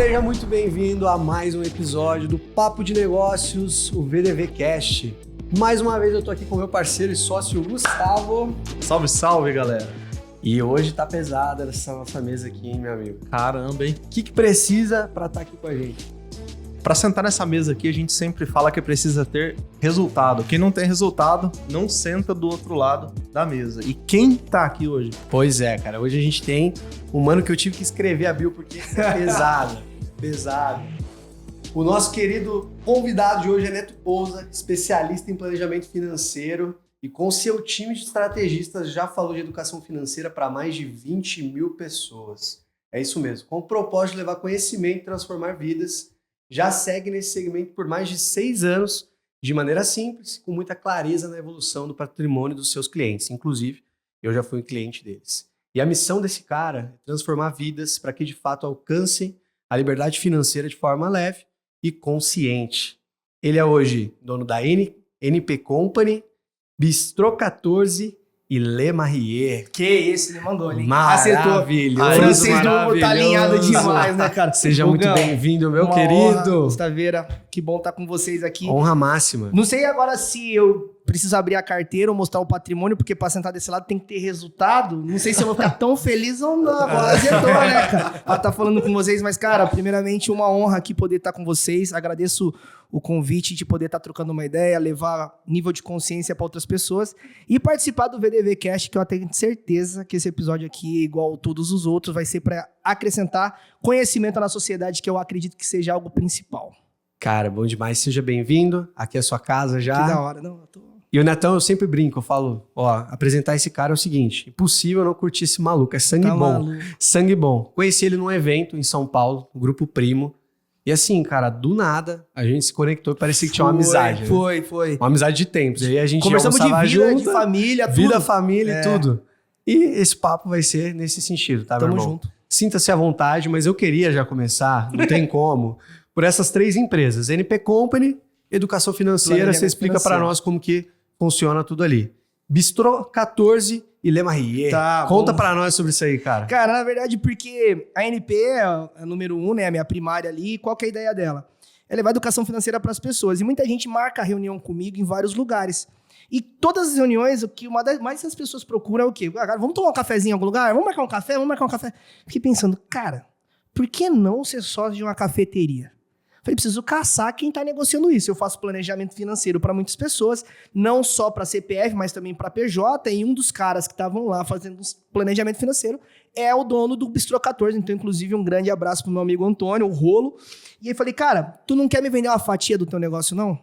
Seja muito bem-vindo a mais um episódio do Papo de Negócios, o VDV Cast. Mais uma vez eu tô aqui com meu parceiro e sócio Gustavo. Salve, salve, galera. E hoje tá pesada essa nossa mesa aqui, hein, meu amigo? Caramba, hein? O que precisa pra estar aqui com a gente? Pra sentar nessa mesa aqui, a gente sempre fala que precisa ter resultado. Quem não tem resultado, não senta do outro lado da mesa. E quem tá aqui hoje? Pois é, cara. Hoje a gente tem um mano que eu tive que escrever a bio porque é pesado. O nosso querido convidado de hoje é Neto Pousa, especialista em planejamento financeiro e com seu time de estrategistas já falou de educação financeira para mais de 20 mil pessoas. É isso mesmo. Com o propósito de levar conhecimento e transformar vidas, já segue nesse segmento por mais de 6 anos, de maneira simples, com muita clareza na evolução do patrimônio dos seus clientes. Inclusive, eu já fui um cliente deles. E a missão desse cara é transformar vidas para que de fato alcancem a liberdade financeira de forma leve e consciente. Ele é hoje dono da NP Company, Bistrô 14 e Le Marrier. Que esse, ele mandou ali. Maravilhoso. O francês do Hugo tá alinhado demais, né, cara? Seja muito bem-vindo, meu querido. Gustaveira, que bom estar com vocês aqui. Honra máxima. Não sei agora se eu preciso abrir a carteira ou mostrar o patrimônio, porque pra sentar desse lado tem que ter resultado. Não sei se eu vou ficar tão feliz ou não. Agora azedou, né, cara? Pra estar falando com vocês. Mas, cara, primeiramente, uma honra aqui poder estar com vocês. Agradeço o convite de poder estar trocando uma ideia, levar nível de consciência para outras pessoas e participar do VDV Cast, que eu tenho certeza que esse episódio aqui, igual todos os outros, vai ser para acrescentar conhecimento na sociedade, que eu acredito que seja algo principal. Cara, bom demais. Seja bem-vindo. Aqui é a sua casa já. Que da hora. Não, eu tô... E o Netão, eu sempre brinco, eu falo, apresentar esse cara é o seguinte, impossível não curtir esse maluco, é sangue bom. Maluco. Sangue bom. Conheci ele num evento em São Paulo, no Grupo Primo. E assim, cara, do nada, a gente se conectou e parecia que tinha uma amizade. Foi. Uma amizade de tempos. E aí a gente conversamos de vida, junto, de família, tudo. Vida, família e tudo. E esse papo vai ser nesse sentido, tá, meu irmão? Tamo junto. Sinta-se à vontade, mas eu queria já começar, não tem como, por essas 3 empresas. NP Company, Educação Financeira, você explica para nós como que funciona tudo ali. Bistrô 14 e Le Marrier. Tá, conta pra nós sobre isso aí, cara. Cara, na verdade, porque a NP é a número 1, né? A minha primária ali. Qual que é a ideia dela? É levar educação financeira para as pessoas. E muita gente marca reunião comigo em vários lugares. E todas as reuniões, o que mais as pessoas procuram é o quê? Vamos tomar um cafezinho em algum lugar? Vamos marcar um café? Fiquei pensando, cara, por que não ser sócio de uma cafeteria? Falei, preciso caçar quem está negociando isso. Eu faço planejamento financeiro para muitas pessoas, não só para CPF, mas também para PJ. E um dos caras que estavam lá fazendo planejamento financeiro é o dono do Bistrô 14. Então, inclusive, um grande abraço pro meu amigo Antônio, o Rolo. E aí falei, cara, tu não quer me vender uma fatia do teu negócio, não?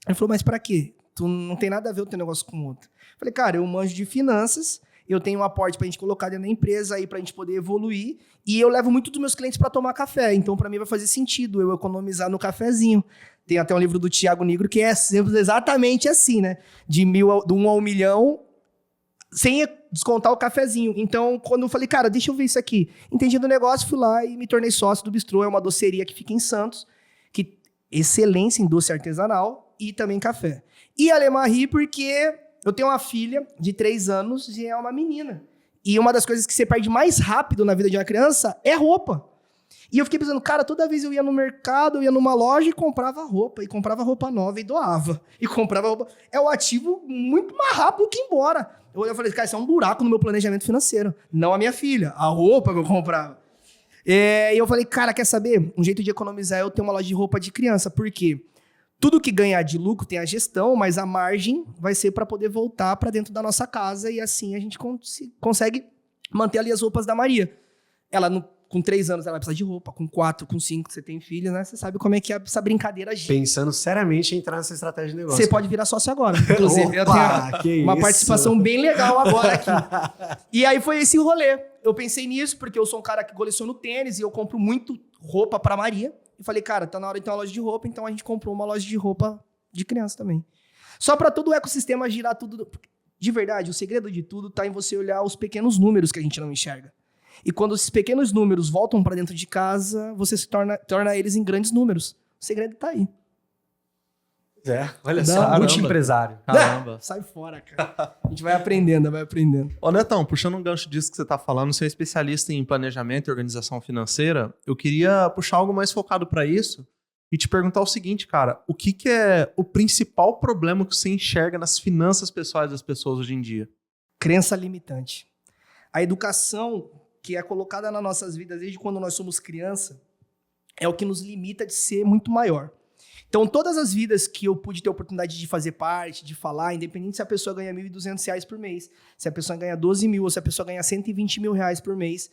Ele falou, mas para quê? Tu não tem nada a ver o teu negócio com o outro. Falei, cara, eu manjo de finanças, eu tenho um aporte pra gente colocar dentro da empresa aí pra gente poder evoluir e eu levo muito dos meus clientes pra tomar café. Então, pra mim, vai fazer sentido eu economizar no cafezinho. Tem até um livro do Thiago Nigro que é exatamente assim, né? De 1 ao 1 milhão, sem descontar o cafezinho. Então, quando eu falei, cara, deixa eu ver isso aqui. Entendi do negócio, fui lá e me tornei sócio do Bistrô. É uma doceria que fica em Santos, que excelência em doce artesanal e também café. E a Le Marrier porque eu tenho uma filha de 3 anos e é uma menina. E uma das coisas que você perde mais rápido na vida de uma criança é roupa. E eu fiquei pensando, cara, toda vez eu ia no mercado, eu ia numa loja e comprava roupa nova e doava. E comprava roupa. É o ativo muito mais rápido que ir embora. Eu falei, cara, isso é um buraco no meu planejamento financeiro. Não a minha filha, a roupa que eu comprava. E eu falei, cara, quer saber? Um jeito de economizar é eu ter uma loja de roupa de criança. Por quê? Tudo que ganhar de lucro tem a gestão, mas a margem vai ser para poder voltar para dentro da nossa casa e assim a gente consegue manter ali as roupas da Maria. Ela, com 3 anos, ela vai precisar de roupa. Com 4, com 5, você tem filhos, né? Você sabe como é que é essa brincadeira gira. Pensando seriamente em entrar nessa estratégia de negócio. Você pode virar sócio agora. Inclusive, eu tenho uma participação bem legal agora aqui. E aí foi esse rolê. Eu pensei nisso porque eu sou um cara que coleciono tênis e eu compro muito roupa para Maria. E falei, cara, tá na hora de ter uma loja de roupa, então a gente comprou uma loja de roupa de criança também. Só para todo o ecossistema girar tudo. De verdade, o segredo de tudo tá em você olhar os pequenos números que a gente não enxerga. E quando esses pequenos números voltam para dentro de casa, você se torna eles em grandes números. O segredo tá aí. Olha Não, só, caramba. multi-empresário. Caramba. Sai fora, cara. A gente vai aprendendo, vai aprendendo. Ô, Netão, puxando um gancho disso que você tá falando, você é especialista em planejamento e organização financeira, eu queria puxar algo mais focado para isso e te perguntar o seguinte, cara, o que é o principal problema que você enxerga nas finanças pessoais das pessoas hoje em dia? Crença limitante. A educação que é colocada nas nossas vidas desde quando nós somos criança é o que nos limita de ser muito maior. Então, todas as vidas que eu pude ter a oportunidade de fazer parte, de falar, independente se a pessoa ganha R$ 1.200 por mês, se a pessoa ganha 12 mil ou se a pessoa ganha 120 mil reais por mês,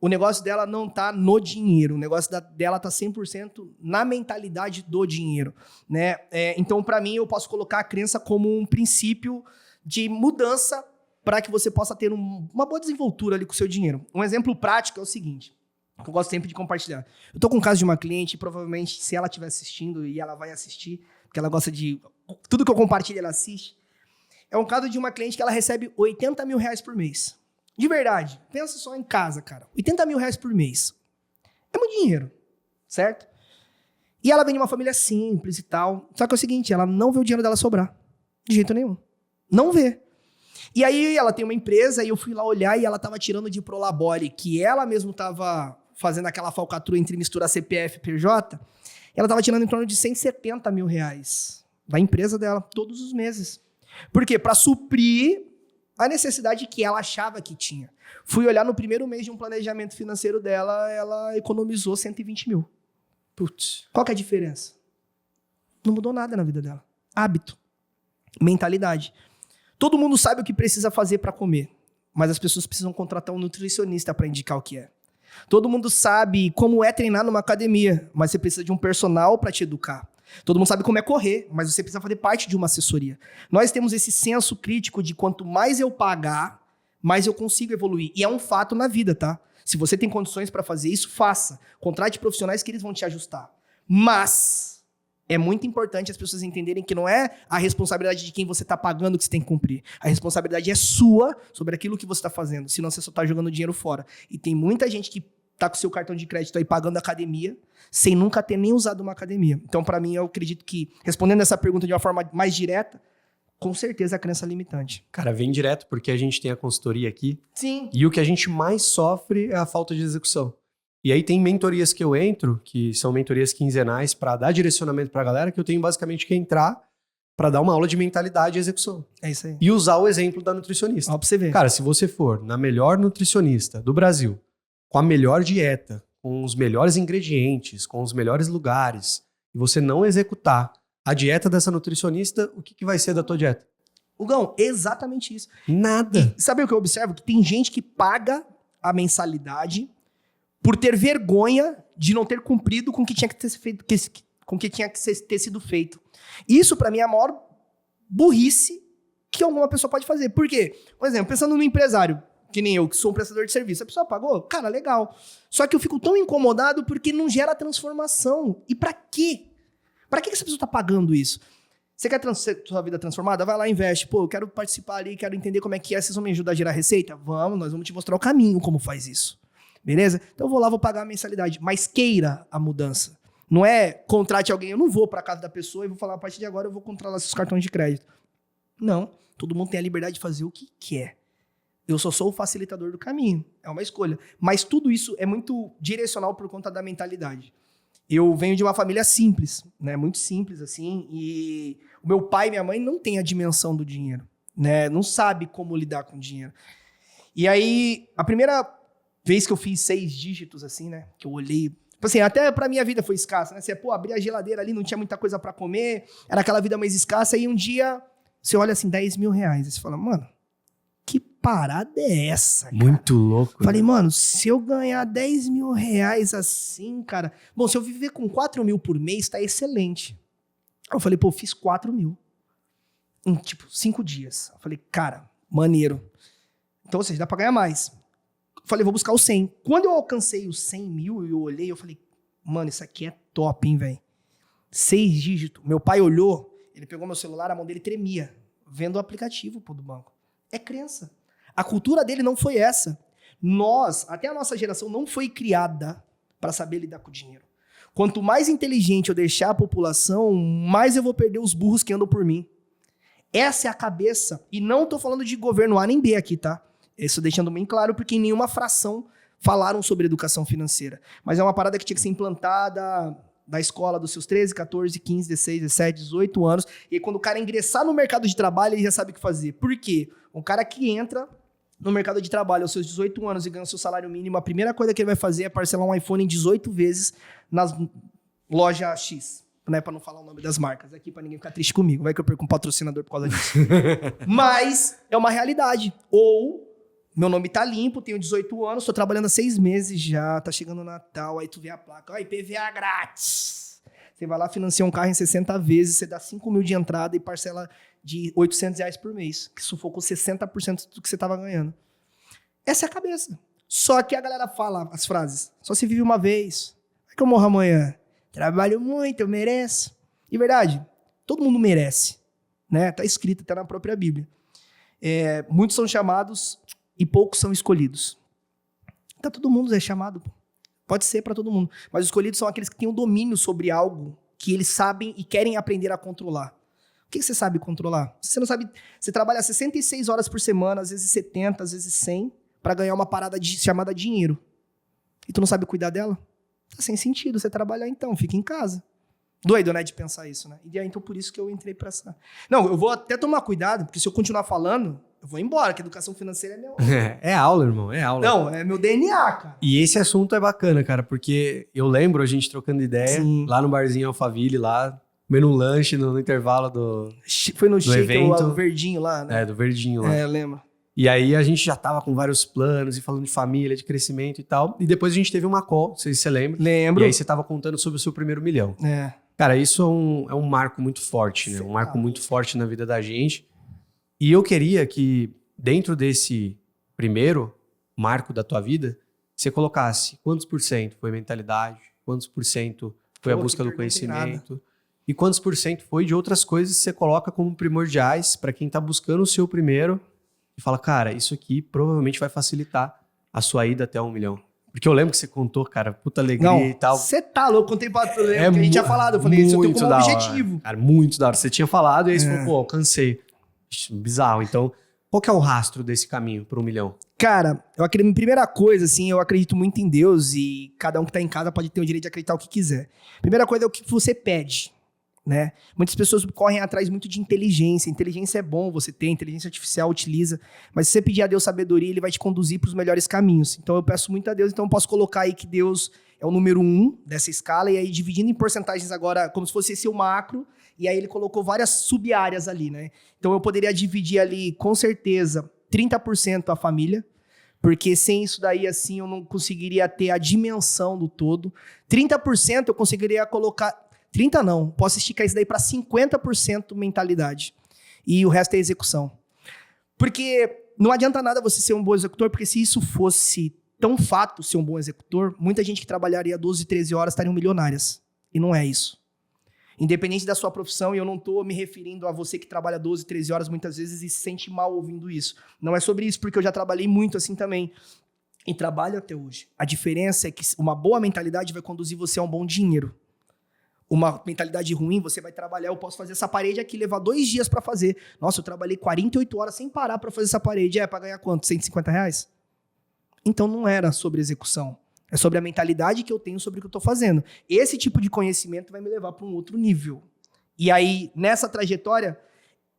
o negócio dela não tá no dinheiro, o negócio dela tá 100% na mentalidade do dinheiro, né? Então, para mim, eu posso colocar a crença como um princípio de mudança para que você possa ter uma boa desenvoltura ali com o seu dinheiro. Um exemplo prático é o seguinte, que eu gosto sempre de compartilhar. Eu tô com o caso de uma cliente, provavelmente, se ela estiver assistindo, e ela vai assistir, porque ela gosta de... Tudo que eu compartilho, ela assiste. É um caso de uma cliente que ela recebe 80 mil reais por mês. De verdade. Pensa só em casa, cara. 80 mil reais por mês. É muito dinheiro, certo? E ela vem de uma família simples e tal. Só que é o seguinte, ela não vê o dinheiro dela sobrar. De jeito nenhum. Não vê. E aí ela tem uma empresa e eu fui lá olhar e ela tava tirando de Prolabore, que ela mesmo tava fazendo aquela falcatrua entre misturar CPF e PJ, ela tava tirando em torno de 170 mil reais da empresa dela, todos os meses. Por quê? Para suprir a necessidade que ela achava que tinha. Fui olhar no primeiro mês de um planejamento financeiro dela, ela economizou 120 mil. Putz, qual que é a diferença? Não mudou nada na vida dela. Hábito, mentalidade. Todo mundo sabe o que precisa fazer para comer, mas as pessoas precisam contratar um nutricionista para indicar o que é. Todo mundo sabe como é treinar numa academia, mas você precisa de um personal para te educar. Todo mundo sabe como é correr, mas você precisa fazer parte de uma assessoria. Nós temos esse senso crítico de quanto mais eu pagar, mais eu consigo evoluir. E é um fato na vida, tá? Se você tem condições para fazer isso, faça. Contrate profissionais que eles vão te ajustar. Mas é muito importante as pessoas entenderem que não é a responsabilidade de quem você está pagando que você tem que cumprir. A responsabilidade é sua sobre aquilo que você está fazendo, senão você só está jogando dinheiro fora. E tem muita gente que está com seu cartão de crédito aí pagando academia, sem nunca ter nem usado uma academia. Então, para mim, eu acredito que, respondendo essa pergunta de uma forma mais direta, com certeza é a crença limitante. Cara, vem direto, porque a gente tem a consultoria aqui. Sim. E o que a gente mais sofre é a falta de execução. E aí tem mentorias que eu entro, que são mentorias quinzenais para dar direcionamento para a galera, que eu tenho basicamente que entrar para dar uma aula de mentalidade e execução. É isso aí. E usar o exemplo da nutricionista. Ó, pra você ver. Cara, se você for na melhor nutricionista do Brasil, com a melhor dieta, com os melhores ingredientes, com os melhores lugares, e você não executar a dieta dessa nutricionista, o que vai ser da tua dieta? Hugão, exatamente isso. Nada. E sabe o que eu observo? Que tem gente que paga a mensalidade por ter vergonha de não ter cumprido com o que tinha que ter feito, com o que tinha que ter sido feito. Isso, pra mim, é a maior burrice que alguma pessoa pode fazer. Por quê? Por exemplo, pensando no empresário, que nem eu, que sou um prestador de serviço, a pessoa pagou? Cara, legal. Só que eu fico tão incomodado porque não gera transformação. E pra quê? Pra que essa pessoa tá pagando isso? Você quer sua vida transformada? Vai lá, investe. Pô, eu quero participar ali, quero entender como é que é. Vocês vão me ajudar a gerar receita? Vamos, nós vamos te mostrar o caminho como faz isso. Beleza? Então eu vou lá, vou pagar a mensalidade. Mas queira a mudança. Não é contrate alguém, eu não vou pra casa da pessoa e vou falar, a partir de agora eu vou controlar seus cartões de crédito. Não. Todo mundo tem a liberdade de fazer o que quer. Eu só sou o facilitador do caminho. É uma escolha. Mas tudo isso é muito direcional por conta da mentalidade. Eu venho de uma família simples, né? Muito simples, assim. E o meu pai e minha mãe não têm a dimensão do dinheiro, né? Não sabe como lidar com o dinheiro. E aí, a primeira vez que eu fiz 6 dígitos, assim, né? Que eu olhei... Tipo assim, até pra minha vida foi escassa, né? Você, abrir a geladeira ali, não tinha muita coisa pra comer. Era aquela vida mais escassa. E um dia, você olha assim, 10 mil reais. E você fala, mano, que parada é essa, cara? Muito louco. Falei, mano, se eu ganhar 10 mil reais assim, cara... Bom, se eu viver com 4 mil por mês, tá excelente. Eu falei, pô, fiz 4 mil. Em, 5 dias. Eu falei, cara, maneiro. Então, ou seja, dá pra ganhar mais. Eu falei, vou buscar os 100. Quando eu alcancei os 100 mil e eu olhei, eu falei, mano, isso aqui é top, hein, velho? 6 dígitos. Meu pai olhou, ele pegou meu celular, a mão dele tremia, vendo o aplicativo, pô, do banco. É crença. A cultura dele não foi essa. Até a nossa geração não foi criada para saber lidar com o dinheiro. Quanto mais inteligente eu deixar a população, mais eu vou perder os burros que andam por mim. Essa é a cabeça. E não tô falando de governo A nem B aqui, tá? Isso deixando bem claro, porque em nenhuma fração falaram sobre educação financeira. Mas é uma parada que tinha que ser implantada da escola dos seus 13, 14, 15, 16, 17, 18 anos. E aí, quando o cara ingressar no mercado de trabalho, ele já sabe o que fazer. Por quê? Um cara que entra no mercado de trabalho aos seus 18 anos e ganha o seu salário mínimo, a primeira coisa que ele vai fazer é parcelar um iPhone em 18 vezes nas lojas X. Né, para não falar o nome das marcas aqui, para ninguém ficar triste comigo. Vai que eu perco um patrocinador por causa disso. Mas é uma realidade. Ou, meu nome tá limpo, tenho 18 anos, tô trabalhando há 6 meses já, tá chegando o Natal, aí tu vê a placa, ó, IPVA grátis. Você vai lá, financia um carro em 60 vezes, você dá 5 mil de entrada e parcela de R$800 por mês, que sufocou 60% do que você tava ganhando. Essa é a cabeça. Só que a galera fala as frases, só se vive uma vez, vai que eu morro amanhã. Trabalho muito, eu mereço. E verdade, todo mundo merece. Né? Tá escrito, tá na própria Bíblia. Muitos são chamados e poucos são escolhidos. Tá, todo mundo é chamado. Pode ser para todo mundo. Mas os escolhidos são aqueles que têm o domínio sobre algo que eles sabem e querem aprender a controlar. O que você sabe controlar? Você não sabe. Você trabalha 66 horas por semana, às vezes 70, às vezes 100, para ganhar uma parada chamada dinheiro. E tu não sabe cuidar dela? Tá sem sentido você trabalhar então, fica em casa. Doido, né, de pensar isso, né? E aí, então, por isso que eu entrei pra essa... Não, eu vou até tomar cuidado, porque se eu continuar falando, eu vou embora, que educação financeira é meu... É aula, irmão, é aula. Não, é meu DNA, cara. E esse assunto é bacana, cara, porque eu lembro a gente trocando ideia, Sim. lá no barzinho Alphaville, lá, comendo um lanche no intervalo do Foi no shake, evento. o verdinho lá, né? do verdinho lá. Eu lembro. E aí a gente já tava com vários planos e falando de família, de crescimento e tal. E depois a gente teve uma call, não sei se você lembra. Lembro. E aí você tava contando sobre o seu primeiro milhão. É. Cara, isso é um marco muito forte, né? Um marco muito forte na vida da gente. E eu queria que, dentro desse primeiro marco da tua vida, você colocasse quantos por cento foi mentalidade, quantos por cento foi a busca do conhecimento, e quantos por cento foi de outras coisas que você coloca como primordiais para quem tá buscando o seu primeiro e fala, cara, isso aqui provavelmente vai facilitar a sua ida até 1 milhão. Porque eu lembro que você contou, cara, puta alegria e tal. Você tá louco, contei pra tu, que a gente tinha falado, eu falei, isso eu tenho como objetivo. Cara, muito da hora. Você tinha falado e aí você falou, pô, alcancei. Bizarro. Então, qual que é o rastro desse caminho para 1 milhão? Cara, primeira coisa, assim, eu acredito muito em Deus e cada um que tá em casa pode ter o direito de acreditar o que quiser. Primeira coisa é o que você pede, né? Muitas pessoas correm atrás muito de inteligência. Inteligência é bom, você tem, inteligência artificial utiliza, mas se você pedir a Deus sabedoria, ele vai te conduzir para os melhores caminhos. Então eu peço muito a Deus, então eu posso colocar aí que Deus é o número 1 dessa escala, e aí dividindo em porcentagens agora, como se fosse esse o macro, e aí ele colocou várias sub-áreas ali, né? Então eu poderia dividir ali, com certeza, 30% a família, porque sem isso daí, assim, eu não conseguiria ter a dimensão do todo. 30% eu conseguiria colocar... 30 não, posso esticar isso daí para 50% mentalidade. E o resto é execução. Porque não adianta nada você ser um bom executor, porque se isso fosse tão fato ser um bom executor, muita gente que trabalharia 12, 13 horas estariam milionárias. E não é isso. Independente da sua profissão, e eu não estou me referindo a você que trabalha 12, 13 horas muitas vezes e se sente mal ouvindo isso. Não é sobre isso, porque eu já trabalhei muito assim também. E trabalho até hoje. A diferença é que uma boa mentalidade vai conduzir você a um bom dinheiro. Uma mentalidade ruim, você vai trabalhar, eu posso fazer essa parede aqui, levar 2 dias pra fazer. Nossa, eu trabalhei 48 horas sem parar pra fazer essa parede. Pra ganhar quanto? R$150? Então não era sobre execução. É sobre a mentalidade que eu tenho sobre o que eu tô fazendo. Esse tipo de conhecimento vai me levar pra um outro nível. E aí, nessa trajetória,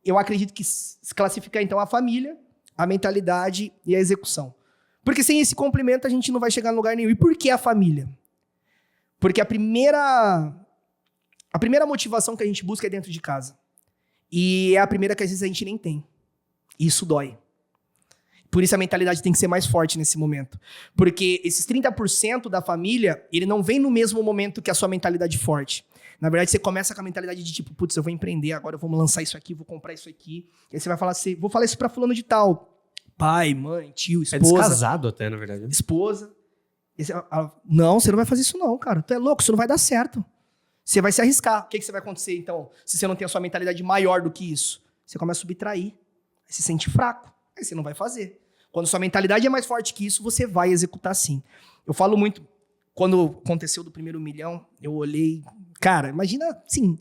eu acredito que se classificar então a família, a mentalidade e a execução. Porque sem esse complemento a gente não vai chegar em lugar nenhum. E por que a família? Porque a primeira motivação que a gente busca é dentro de casa. E é a primeira que às vezes a gente nem tem. E isso dói. Por isso a mentalidade tem que ser mais forte nesse momento. Porque esses 30% da família, ele não vem no mesmo momento que a sua mentalidade forte. Na verdade, você começa com a mentalidade de tipo, putz, eu vou empreender, agora eu vou lançar isso aqui, vou comprar isso aqui. E aí você vai falar assim, vou falar isso pra fulano de tal. Pai, mãe, tio, esposa. É descasado até, na verdade. Esposa. Não, você não vai fazer isso não, cara. Tu é louco, isso não vai dar certo. Você vai se arriscar. O que vai acontecer, então, se você não tem a sua mentalidade maior do que isso? Você começa a subtrair. Aí você se sente fraco. Aí você não vai fazer. Quando sua mentalidade é mais forte que isso, você vai executar sim. Eu falo muito, quando aconteceu do primeiro 1 milhão, eu olhei... Cara, imagina, assim...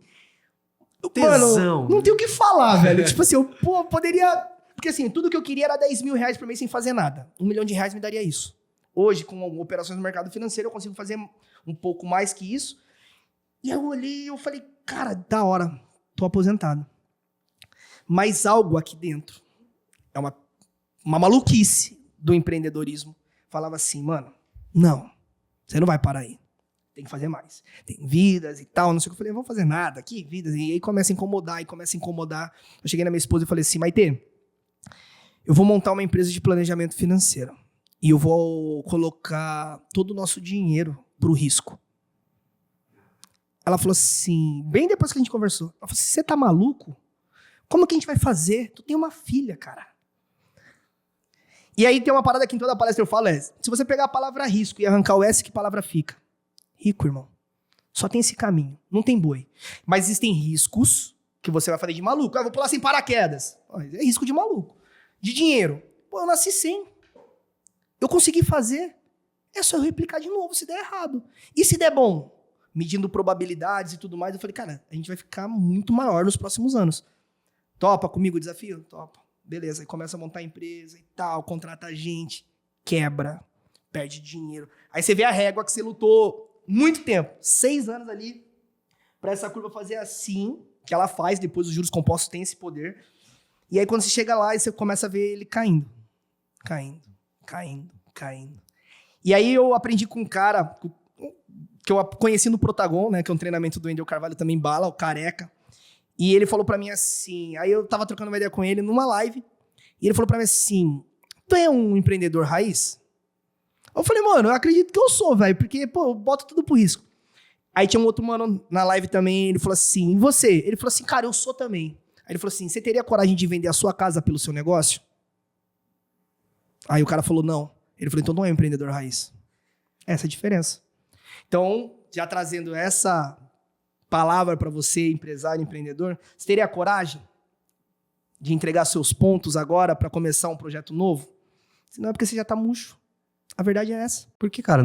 Tesão. Mano, não tem o que falar, velho. Tipo assim, eu poderia... Porque assim, tudo que eu queria era 10 mil reais por mês sem fazer nada. R$1 milhão me daria isso. Hoje, com operações no mercado financeiro, eu consigo fazer um pouco mais que isso. E aí eu olhei e eu falei, cara, da hora, tô aposentado. Mas algo aqui dentro, é uma maluquice do empreendedorismo, falava assim, mano, não, você não vai parar aí. Tem que fazer mais. Tem vidas e tal, não sei o que. Eu falei, não vou fazer nada aqui, vidas. E aí começa a incomodar. Eu cheguei na minha esposa e falei assim, Maitê, eu vou montar uma empresa de planejamento financeiro. E eu vou colocar todo o nosso dinheiro pro risco. Ela falou assim, bem depois que a gente conversou, ela falou assim, você tá maluco? Como que a gente vai fazer? Tu tem uma filha, cara. E aí tem uma parada que em toda palestra eu falo, se você pegar a palavra risco e arrancar o S, que palavra fica? Rico, irmão. Só tem esse caminho, não tem boi. Mas existem riscos que você vai fazer de maluco. Vou pular sem paraquedas. É risco de maluco. De dinheiro. Pô, eu nasci sem. Eu consegui fazer. É só eu replicar de novo se der errado. E se der bom? Medindo probabilidades e tudo mais, eu falei, cara, a gente vai ficar muito maior nos próximos anos. Topa comigo o desafio? Topa. Beleza, aí começa a montar a empresa e tal, contrata gente, quebra, perde dinheiro. Aí você vê a régua que você lutou muito tempo, 6 anos ali, para essa curva fazer assim, que ela faz, depois os juros compostos têm esse poder. E aí quando você chega lá, você começa a ver ele caindo. E aí eu aprendi com um cara que eu conheci no Protagon, né, que é um treinamento do Wendel Carvalho também, bala, o careca. E ele falou pra mim assim, aí eu tava trocando uma ideia com ele numa live, e ele falou pra mim assim, tu é um empreendedor raiz? Eu falei, mano, eu acredito que eu sou, velho, porque, pô, eu boto tudo pro risco. Aí tinha um outro mano na live também, ele falou assim, e você? Ele falou assim, cara, eu sou também. Aí ele falou assim, você teria coragem de vender a sua casa pelo seu negócio? Aí o cara falou, não. Ele falou, então não é um empreendedor raiz. Essa é a diferença. Então, já trazendo essa palavra para você, empresário, empreendedor, você teria coragem de entregar seus pontos agora para começar um projeto novo? Se não é porque você já tá murcho. A verdade é essa. Porque, cara,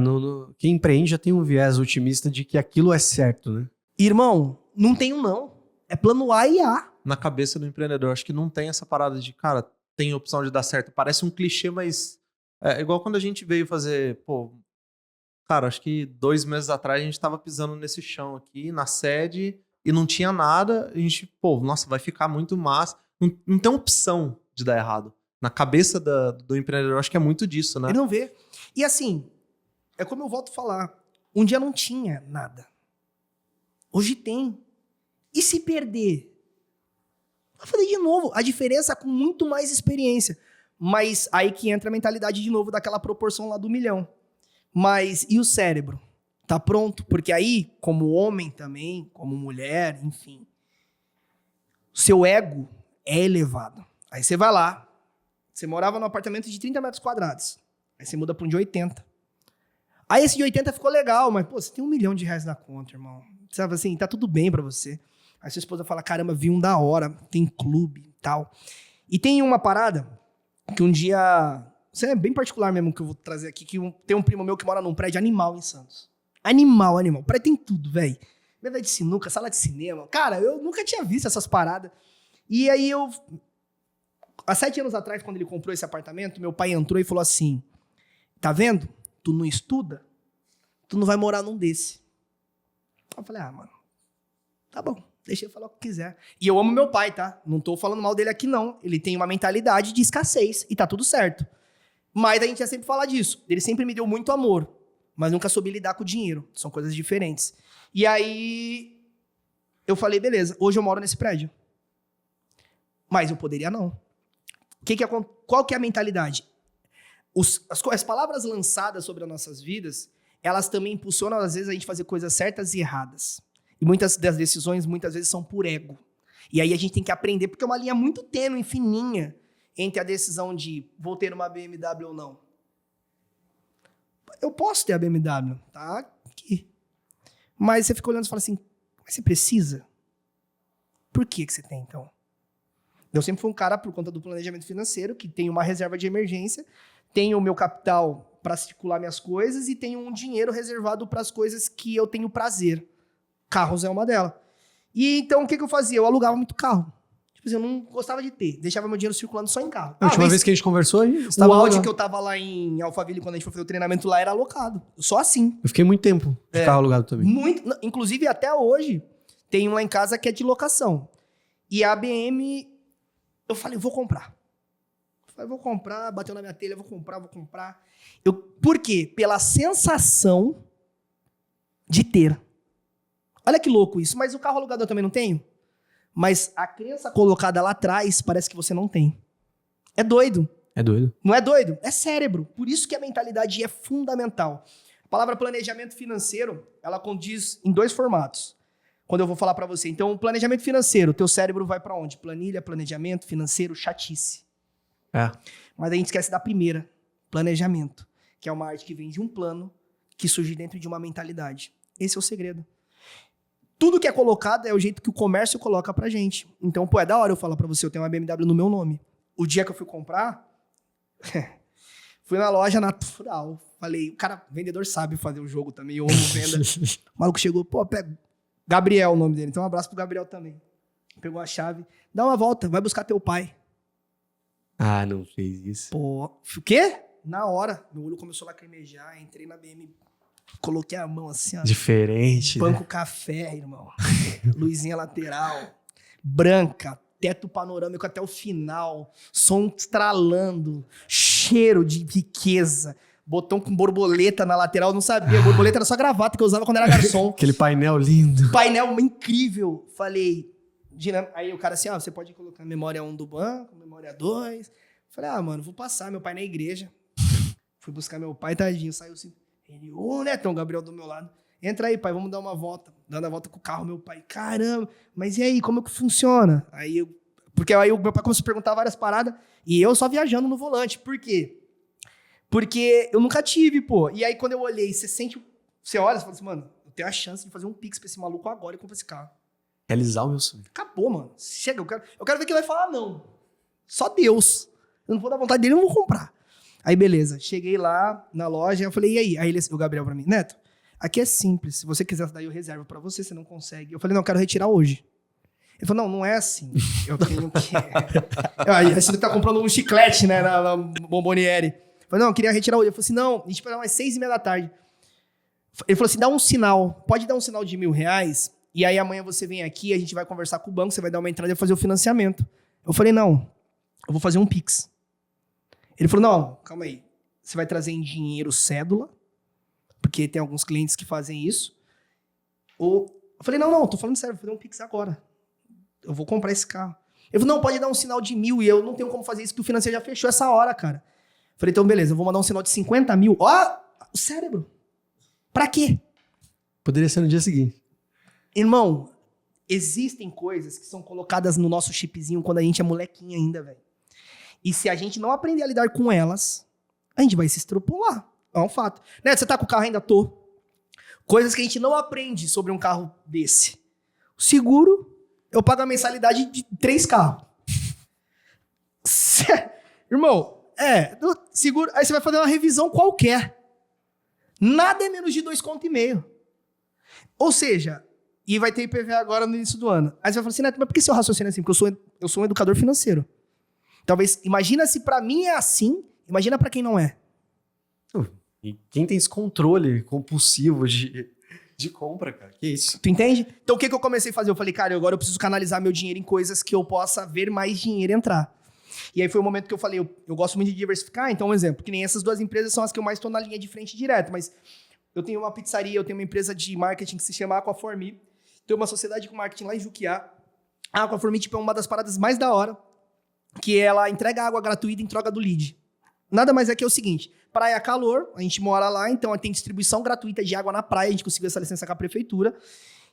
quem empreende já tem um viés otimista de que aquilo é certo, né? Irmão, não tem um não. É plano A e A. Na cabeça do empreendedor, acho que não tem essa parada de, cara, tem opção de dar certo. Parece um clichê, mas é igual quando a gente veio fazer, pô, cara, acho que 2 meses atrás a gente tava pisando nesse chão aqui, na sede, e não tinha nada. A gente, pô, nossa, vai ficar muito massa. Não tem opção de dar errado. Na cabeça do empreendedor, acho que é muito disso, né? Ele não vê. E assim, é como eu volto a falar. Um dia não tinha nada. Hoje tem. E se perder? Vai fazer de novo. A diferença é com muito mais experiência. Mas aí que entra a mentalidade de novo daquela proporção lá do 1 milhão. Mas e o cérebro? Tá pronto? Porque aí, como homem também, como mulher, enfim, seu ego é elevado. Aí você vai lá, você morava num apartamento de 30 metros quadrados. Aí você muda para um de 80. Aí esse de 80 ficou legal, mas pô, você tem R$1 milhão na conta, irmão. Sabe assim, tá tudo bem pra você. Aí sua esposa fala, caramba, vi um da hora, tem clube e tal. E tem uma parada que um dia... Isso é bem particular mesmo que eu vou trazer aqui, que tem um primo meu que mora num prédio animal em Santos. Animal. O prédio tem tudo, velho. Mesa de sinuca, sala de cinema. Cara, eu nunca tinha visto essas paradas. E aí há 7 anos atrás, quando ele comprou esse apartamento, meu pai entrou e falou assim, tá vendo? Tu não estuda, tu não vai morar num desse. Eu falei, mano, tá bom. Deixa ele falar o que quiser. E eu amo meu pai, tá? Não tô falando mal dele aqui, não. Ele tem uma mentalidade de escassez e tá tudo certo. Mas a gente já sempre fala disso. Ele sempre me deu muito amor, mas nunca soube lidar com o dinheiro. São coisas diferentes. E aí, eu falei, beleza, hoje eu moro nesse prédio. Mas eu poderia não. Qual que é a mentalidade? As palavras lançadas sobre as nossas vidas, elas também impulsionam, às vezes, a gente fazer coisas certas e erradas. E muitas das decisões, muitas vezes, são por ego. E aí a gente tem que aprender, porque é uma linha muito tênue, fininha, entre a decisão de vou ter uma BMW ou não. Eu posso ter a BMW, tá aqui. Mas você fica olhando e fala assim, mas você precisa? Por que você tem, então? Eu sempre fui um cara, por conta do planejamento financeiro, que tem uma reserva de emergência, tenho o meu capital para circular minhas coisas e tenho um dinheiro reservado para as coisas que eu tenho prazer. Carros é uma delas. E então, o que eu fazia? Eu alugava muito carro. Tipo assim, eu não gostava de ter. Deixava meu dinheiro circulando só em carro. A última vez que a gente conversou aí, O áudio que eu tava lá em Alphaville, quando a gente foi fazer o treinamento lá, era alocado. Só assim. Eu fiquei muito tempo de carro alugado também. Muito. Inclusive, até hoje, tem um lá em casa que é de locação. E a ABM, eu falei, vou comprar. Vou comprar, bateu na minha telha, vou comprar. Por quê? Pela sensação de ter. Olha que louco isso. Mas o carro alugado eu também não tenho? Mas a crença colocada lá atrás parece que você não tem. É doido. É doido. Não é doido? É cérebro. Por isso que a mentalidade é fundamental. A palavra planejamento financeiro, ela condiz em 2 formatos. Quando eu vou falar para você. Então, planejamento financeiro, teu cérebro vai para onde? Planilha, planejamento, financeiro, chatice. É. Mas a gente esquece da primeira, planejamento, que é uma arte que vem de um plano que surge dentro de uma mentalidade. Esse é o segredo. Tudo que é colocado é o jeito que o comércio coloca pra gente. Então, pô, é da hora eu falar pra você, eu tenho uma BMW no meu nome. O dia que eu fui comprar, fui na loja natural. Falei, o cara, vendedor sabe fazer o jogo também, eu amo venda. O maluco chegou, pô, pega. Gabriel, o nome dele. Então, um abraço pro Gabriel também. Pegou a chave, dá uma volta, vai buscar teu pai. Ah, não fez isso. Pô, o quê? Na hora, meu olho começou a lacrimejar, entrei na BM, coloquei a mão assim, ó. Diferente, Banco né? café, irmão. Luzinha lateral, branca, teto panorâmico até o final, som estralando, cheiro de riqueza, botão com borboleta na lateral, eu não sabia, borboleta era só gravata que eu usava quando era garçom. Aquele painel lindo. Painel incrível. Falei, aí o cara assim, você pode colocar memória 1 do banco, memória 2. Falei, mano, vou passar meu pai na igreja. Fui buscar meu pai, tadinho, saiu assim. Ele, Netão, Gabriel do meu lado. Entra aí, pai, vamos dar uma volta. Dando a volta com o carro, meu pai, caramba, mas e aí, como é que funciona? Porque aí o meu pai começou a perguntar várias paradas e eu só viajando no volante. Por quê? Porque eu nunca tive, pô. E aí quando eu olhei, você olha e fala assim, mano, eu tenho a chance de fazer um pix pra esse maluco agora e comprar esse carro. Realizar o meu sonho. Acabou, mano. Chega, eu quero ver quem vai falar não. Só Deus. Eu não vou dar vontade dele, eu não vou comprar. Aí, beleza. Cheguei lá na loja, eu falei, e aí? Aí o Gabriel pra mim, Neto, aqui é simples. Se você quiser daí eu reservo pra você, você não consegue. Eu falei, não, eu quero retirar hoje. Ele falou, não é assim. Eu tenho que... Aí você tá comprando um chiclete, né, na Bomboniere. Eu falei, não, eu queria retirar hoje. Eu falei assim, não, a gente vai dar umas 6:30 da tarde. Ele falou assim, dá um sinal. Pode dar um sinal de R$1.000 e aí amanhã você vem aqui, a gente vai conversar com o banco, você vai dar uma entrada e fazer o financiamento. Eu falei, não, eu vou fazer um Pix. Ele falou, não, calma aí. Você vai trazer em dinheiro cédula, porque tem alguns clientes que fazem isso. Eu falei, não, tô falando sério, vou fazer um Pix agora. Eu vou comprar esse carro. Ele falou, não, pode dar um sinal de 1.000 e eu não tenho como fazer isso, porque o financeiro já fechou essa hora, cara. Eu falei, então beleza, eu vou mandar um sinal de 50 mil. Ó, o cérebro. Pra quê? Poderia ser no dia seguinte. Irmão, existem coisas que são colocadas no nosso chipzinho quando a gente é molequinho ainda, velho. E se a gente não aprender a lidar com elas, a gente vai se extrapolar. É um fato. Né? Você tá com o carro ainda? Tô. Coisas que a gente não aprende sobre um carro desse. O seguro, eu pago a mensalidade de 3 carros. Irmão, do seguro, aí você vai fazer uma revisão qualquer. Nada é menos de 2,5 conto. Ou seja, e vai ter IPVA agora no início do ano. Aí você vai falar assim, Neto, mas por que seu raciocínio é assim? Porque eu sou um educador financeiro. Talvez, imagina se pra mim é assim, imagina pra quem não é. E quem tem esse controle compulsivo de compra, cara? Que isso? Tu entende? Então o que eu comecei a fazer? Eu falei, cara, agora eu preciso canalizar meu dinheiro em coisas que eu possa ver mais dinheiro entrar. E aí foi o momento que eu falei, eu gosto muito de diversificar, então um exemplo, que nem essas 2 empresas são as que eu mais estou na linha de frente direto, mas eu tenho uma pizzaria, eu tenho uma empresa de marketing que se chama Aquaforme, tenho uma sociedade com marketing lá em Juquiá. A Aquaforme, tipo, é uma das paradas mais da hora, que ela entrega água gratuita em troca do lead. Nada mais é que o seguinte, praia é calor, a gente mora lá, então tem distribuição gratuita de água na praia, a gente conseguiu essa licença com a prefeitura.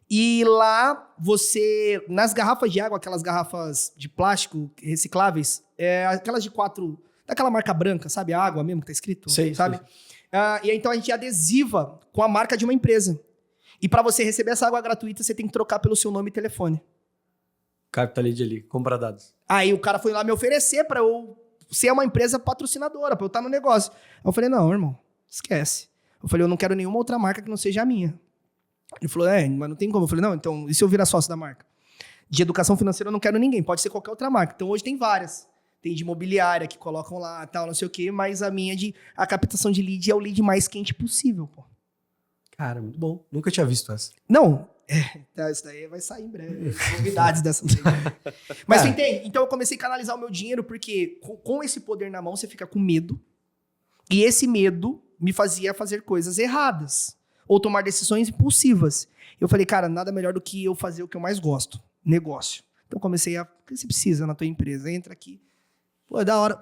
E lá, você, nas garrafas de água, aquelas garrafas de plástico recicláveis, aquelas de 4, daquela marca branca, sabe? A água mesmo que tá escrito, sei, sabe? Sei. E aí, então, a gente adesiva com a marca de uma empresa. E para você receber essa água gratuita, você tem que trocar pelo seu nome e telefone. Capta lead ali, compra dados. Aí o cara foi lá me oferecer para eu você é uma empresa patrocinadora, pra eu estar no negócio. Eu falei, não, irmão, esquece. Eu falei, eu não quero nenhuma outra marca que não seja a minha. Ele falou, mas não tem como. Eu falei, não, então, e se eu virar sócio da marca? De educação financeira eu não quero ninguém, pode ser qualquer outra marca. Então hoje tem várias. Tem de imobiliária que colocam lá, tal, não sei o quê, mas a minha a captação de lead é o lead mais quente possível, pô. Cara, muito bom. Nunca tinha visto essa. Não, isso daí vai sair em breve. Novidades dessa vez. Mas você entende? Então eu comecei a canalizar o meu dinheiro porque com esse poder na mão você fica com medo. E esse medo me fazia fazer coisas erradas. Ou tomar decisões impulsivas. Eu falei, cara, nada melhor do que eu fazer o que eu mais gosto. Negócio. Então comecei a... O que você precisa na tua empresa? Entra aqui. Pô, é da hora.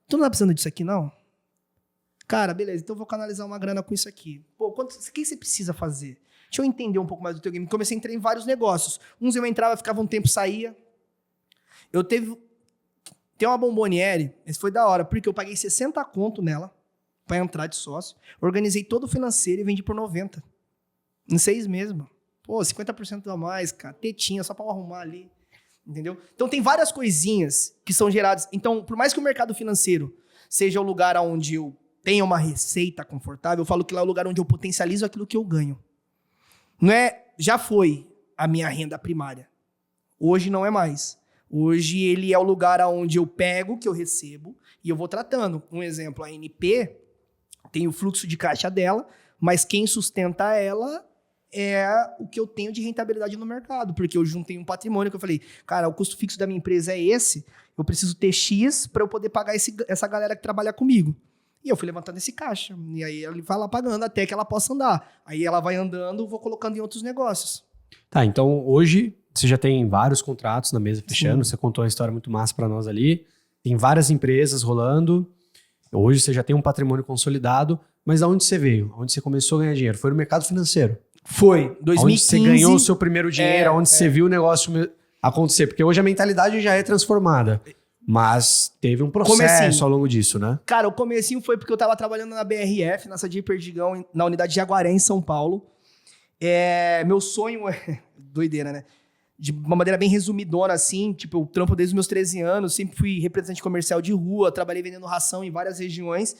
Tu não tá precisando disso aqui, não? Cara, beleza. Então eu vou canalizar uma grana com isso aqui. Pô, o que você precisa fazer? Deixa eu entender um pouco mais do teu game. Comecei a entrar em vários negócios. Uns eu entrava, ficava um tempo, saía. Tem uma Bomboniere, esse foi da hora, porque eu paguei 60 conto nela pra entrar de sócio. Organizei todo o financeiro e vendi por 90. Em 6 meses, mano. Pô, 50% a mais, cara. Tetinha, só pra eu arrumar ali. Entendeu? Então tem várias coisinhas que são geradas. Então, por mais que o mercado financeiro seja o lugar onde eu tenha uma receita confortável, eu falo que lá é o lugar onde eu potencializo aquilo que eu ganho. Não é... Já foi a minha renda primária. Hoje não é mais. Hoje ele é o lugar onde eu pego o que eu recebo e eu vou tratando. Um exemplo, a NP tem o fluxo de caixa dela, mas quem sustenta ela é o que eu tenho de rentabilidade no mercado, porque eu juntei um patrimônio que eu falei, cara, o custo fixo da minha empresa é esse, eu preciso ter X para eu poder pagar essa galera que trabalha comigo. E eu fui levantando esse caixa, e aí ele vai lá pagando até que ela possa andar. Aí ela vai andando, vou colocando em outros negócios. Tá, então hoje você já tem vários contratos na mesa fechando, Sim. Você contou uma história muito massa para nós ali, tem várias empresas rolando, hoje você já tem um patrimônio consolidado, mas de onde você veio? Onde você começou a ganhar dinheiro? Foi no mercado financeiro? Foi, 2015. Onde você ganhou o seu primeiro dinheiro, onde você viu o negócio acontecer, porque hoje a mentalidade já é transformada. Mas teve um processo ao longo disso, né? Cara, o comecinho foi porque eu tava trabalhando na BRF, na Sadia Perdigão, na unidade de Jaguaré, em São Paulo. Meu sonho é... Doideira, né? De uma maneira bem resumidona, assim. Tipo, eu trampo desde os meus 13 anos, sempre fui representante comercial de rua, trabalhei vendendo ração em várias regiões.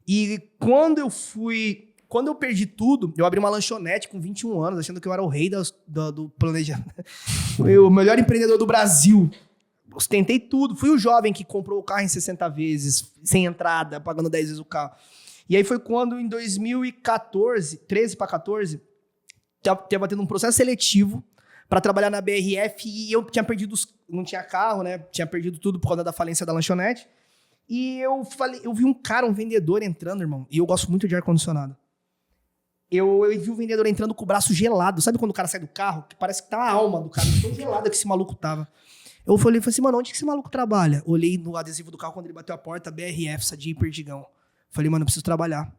E quando eu perdi tudo, eu abri uma lanchonete com 21 anos, achando que eu era o rei do planejamento. O melhor empreendedor do Brasil. Ostentei tudo. Fui o jovem que comprou o carro em 60 vezes, sem entrada, pagando 10 vezes o carro. E aí foi quando, em 2014, 13 para 14, estava tendo um processo seletivo para trabalhar na BRF e eu tinha perdido, não tinha carro, né? Tinha perdido tudo por causa da falência da lanchonete. E eu vi um cara, um vendedor entrando, irmão, e eu gosto muito de ar-condicionado. Eu vi o vendedor entrando com o braço gelado. Sabe quando o cara sai do carro? Que parece que tá a alma do cara, tão gelada que esse maluco tava. Eu falei assim, mano, onde que esse maluco trabalha? Olhei no adesivo do carro quando ele bateu a porta, BRF, Sadia Perdigão. Falei, mano, eu preciso trabalhar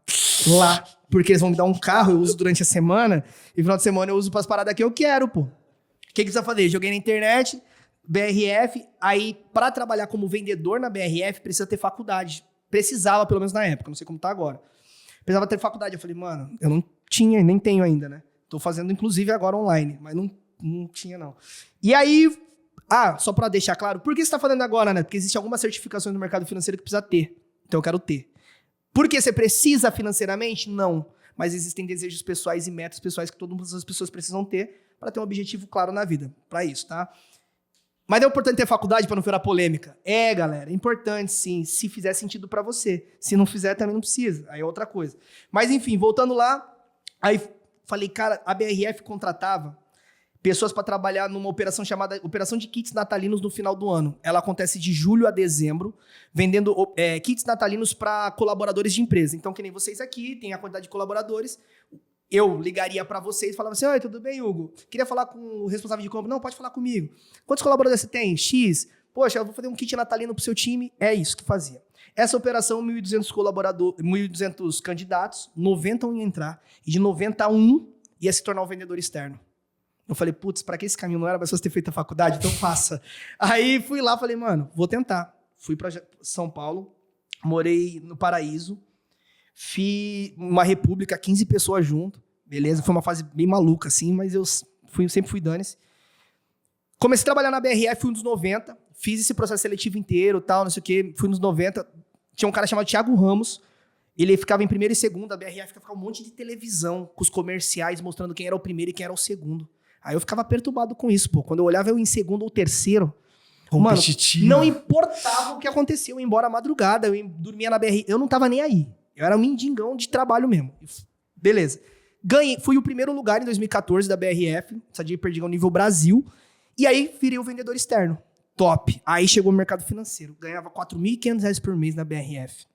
lá. Porque eles vão me dar um carro, eu uso durante a semana, e no final de semana eu uso pras paradas que eu quero, pô. O que precisa fazer? Joguei na internet, BRF, aí pra trabalhar como vendedor na BRF precisa ter faculdade. Precisava, pelo menos na época, não sei como tá agora. Precisava ter faculdade. Eu falei, mano, eu não tinha, nem tenho ainda, né? Tô fazendo, inclusive, agora online, mas não tinha, não. E aí... só pra deixar claro, por que você tá fazendo agora, né? Porque existem algumas certificações no mercado financeiro que precisa ter. Então eu quero ter. Por que você precisa financeiramente? Não. Mas existem desejos pessoais e metas pessoais que todas as pessoas precisam ter para ter um objetivo claro na vida. Para isso, tá? Mas é importante ter faculdade para não virar polêmica? Galera, é importante sim, se fizer sentido para você. Se não fizer, também não precisa. Aí é outra coisa. Mas enfim, voltando lá, aí falei, cara, a BRF contratava pessoas para trabalhar numa operação chamada Operação de Kits Natalinos no final do ano. Ela acontece de julho a dezembro, vendendo kits natalinos para colaboradores de empresa. Então, que nem vocês aqui, tem a quantidade de colaboradores. Eu ligaria para vocês e falava assim, oi, tudo bem, Hugo? Queria falar com o responsável de compra. Não, pode falar comigo. Quantos colaboradores você tem? X. Poxa, eu vou fazer um kit natalino pro seu time. É isso que fazia. Essa operação, 1.200 colaboradores, 1.200 candidatos, 90 iam entrar. E de 90 ia se tornar um vendedor externo. Eu falei, putz, pra que esse caminho? Não era pra você ter feito a faculdade? Então faça. Aí fui lá, falei, mano, vou tentar. Fui pra São Paulo, morei no Paraíso, fiz uma república, 15 pessoas junto, beleza? Foi uma fase bem maluca, assim, mas eu sempre fui dane-se. Comecei a trabalhar na BRF, fui nos 90, fiz esse processo seletivo inteiro, tal, não sei o quê, fui nos 90. Tinha um cara chamado Thiago Ramos, ele ficava em primeiro e segundo, a BRF ficava um monte de televisão com os comerciais mostrando quem era o primeiro e quem era o segundo. Aí eu ficava perturbado com isso, pô. Quando eu olhava eu em segundo ou terceiro, mano, não importava o que acontecia, eu ia embora à madrugada, dormia na BRF, eu não tava nem aí. Eu era um mendigão de trabalho mesmo. Beleza. Ganhei, fui o primeiro lugar em 2014 da BRF, Sadia Perdigão nível Brasil, e aí virei o vendedor externo. Top. Aí chegou o mercado financeiro, ganhava R$4.500 por mês na BRF.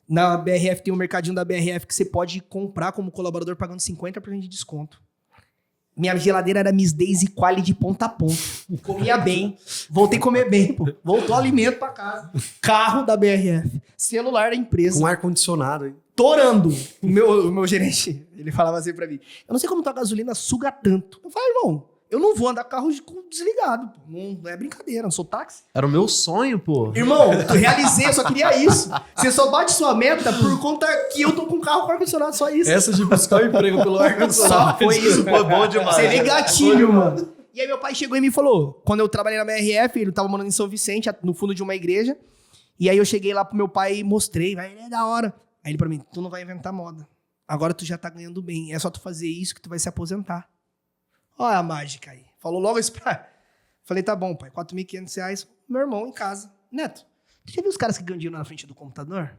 Na BRF tem um mercadinho da BRF que você pode comprar como colaborador pagando 50% de desconto. Minha geladeira era Miss Daisy Quali de ponta a ponta. Comia bem. Voltei a comer bem, pô. Voltou alimento pra casa. Carro da BRF. Celular da empresa. Com ar-condicionado, hein? Torando. O meu gerente, ele falava assim pra mim, eu não sei como tua gasolina suga tanto. Eu falei, irmão, eu não vou andar com carro desligado, pô. Não é brincadeira, não sou táxi. Era o meu sonho, pô. Irmão, eu realizei, eu só queria isso. Você só bate sua meta por conta que eu tô com um carro com ar-condicionado, só isso. Essa de buscar o emprego pelo ar-condicionado. Só foi isso. Foi bom demais. Você vê gatilho, mano. E aí meu pai chegou e me falou, quando eu trabalhei na BRF, ele tava morando em São Vicente, no fundo de uma igreja, e aí eu cheguei lá pro meu pai e mostrei, ele é da hora. Aí ele pra mim, tu não vai inventar moda. Agora tu já tá ganhando bem, é só tu fazer isso que tu vai se aposentar. Olha a mágica aí. Falou logo isso pra... Falei, tá bom, pai, R$4.500, meu irmão em casa. Neto, tu já viu os caras que ganham dinheiro na frente do computador?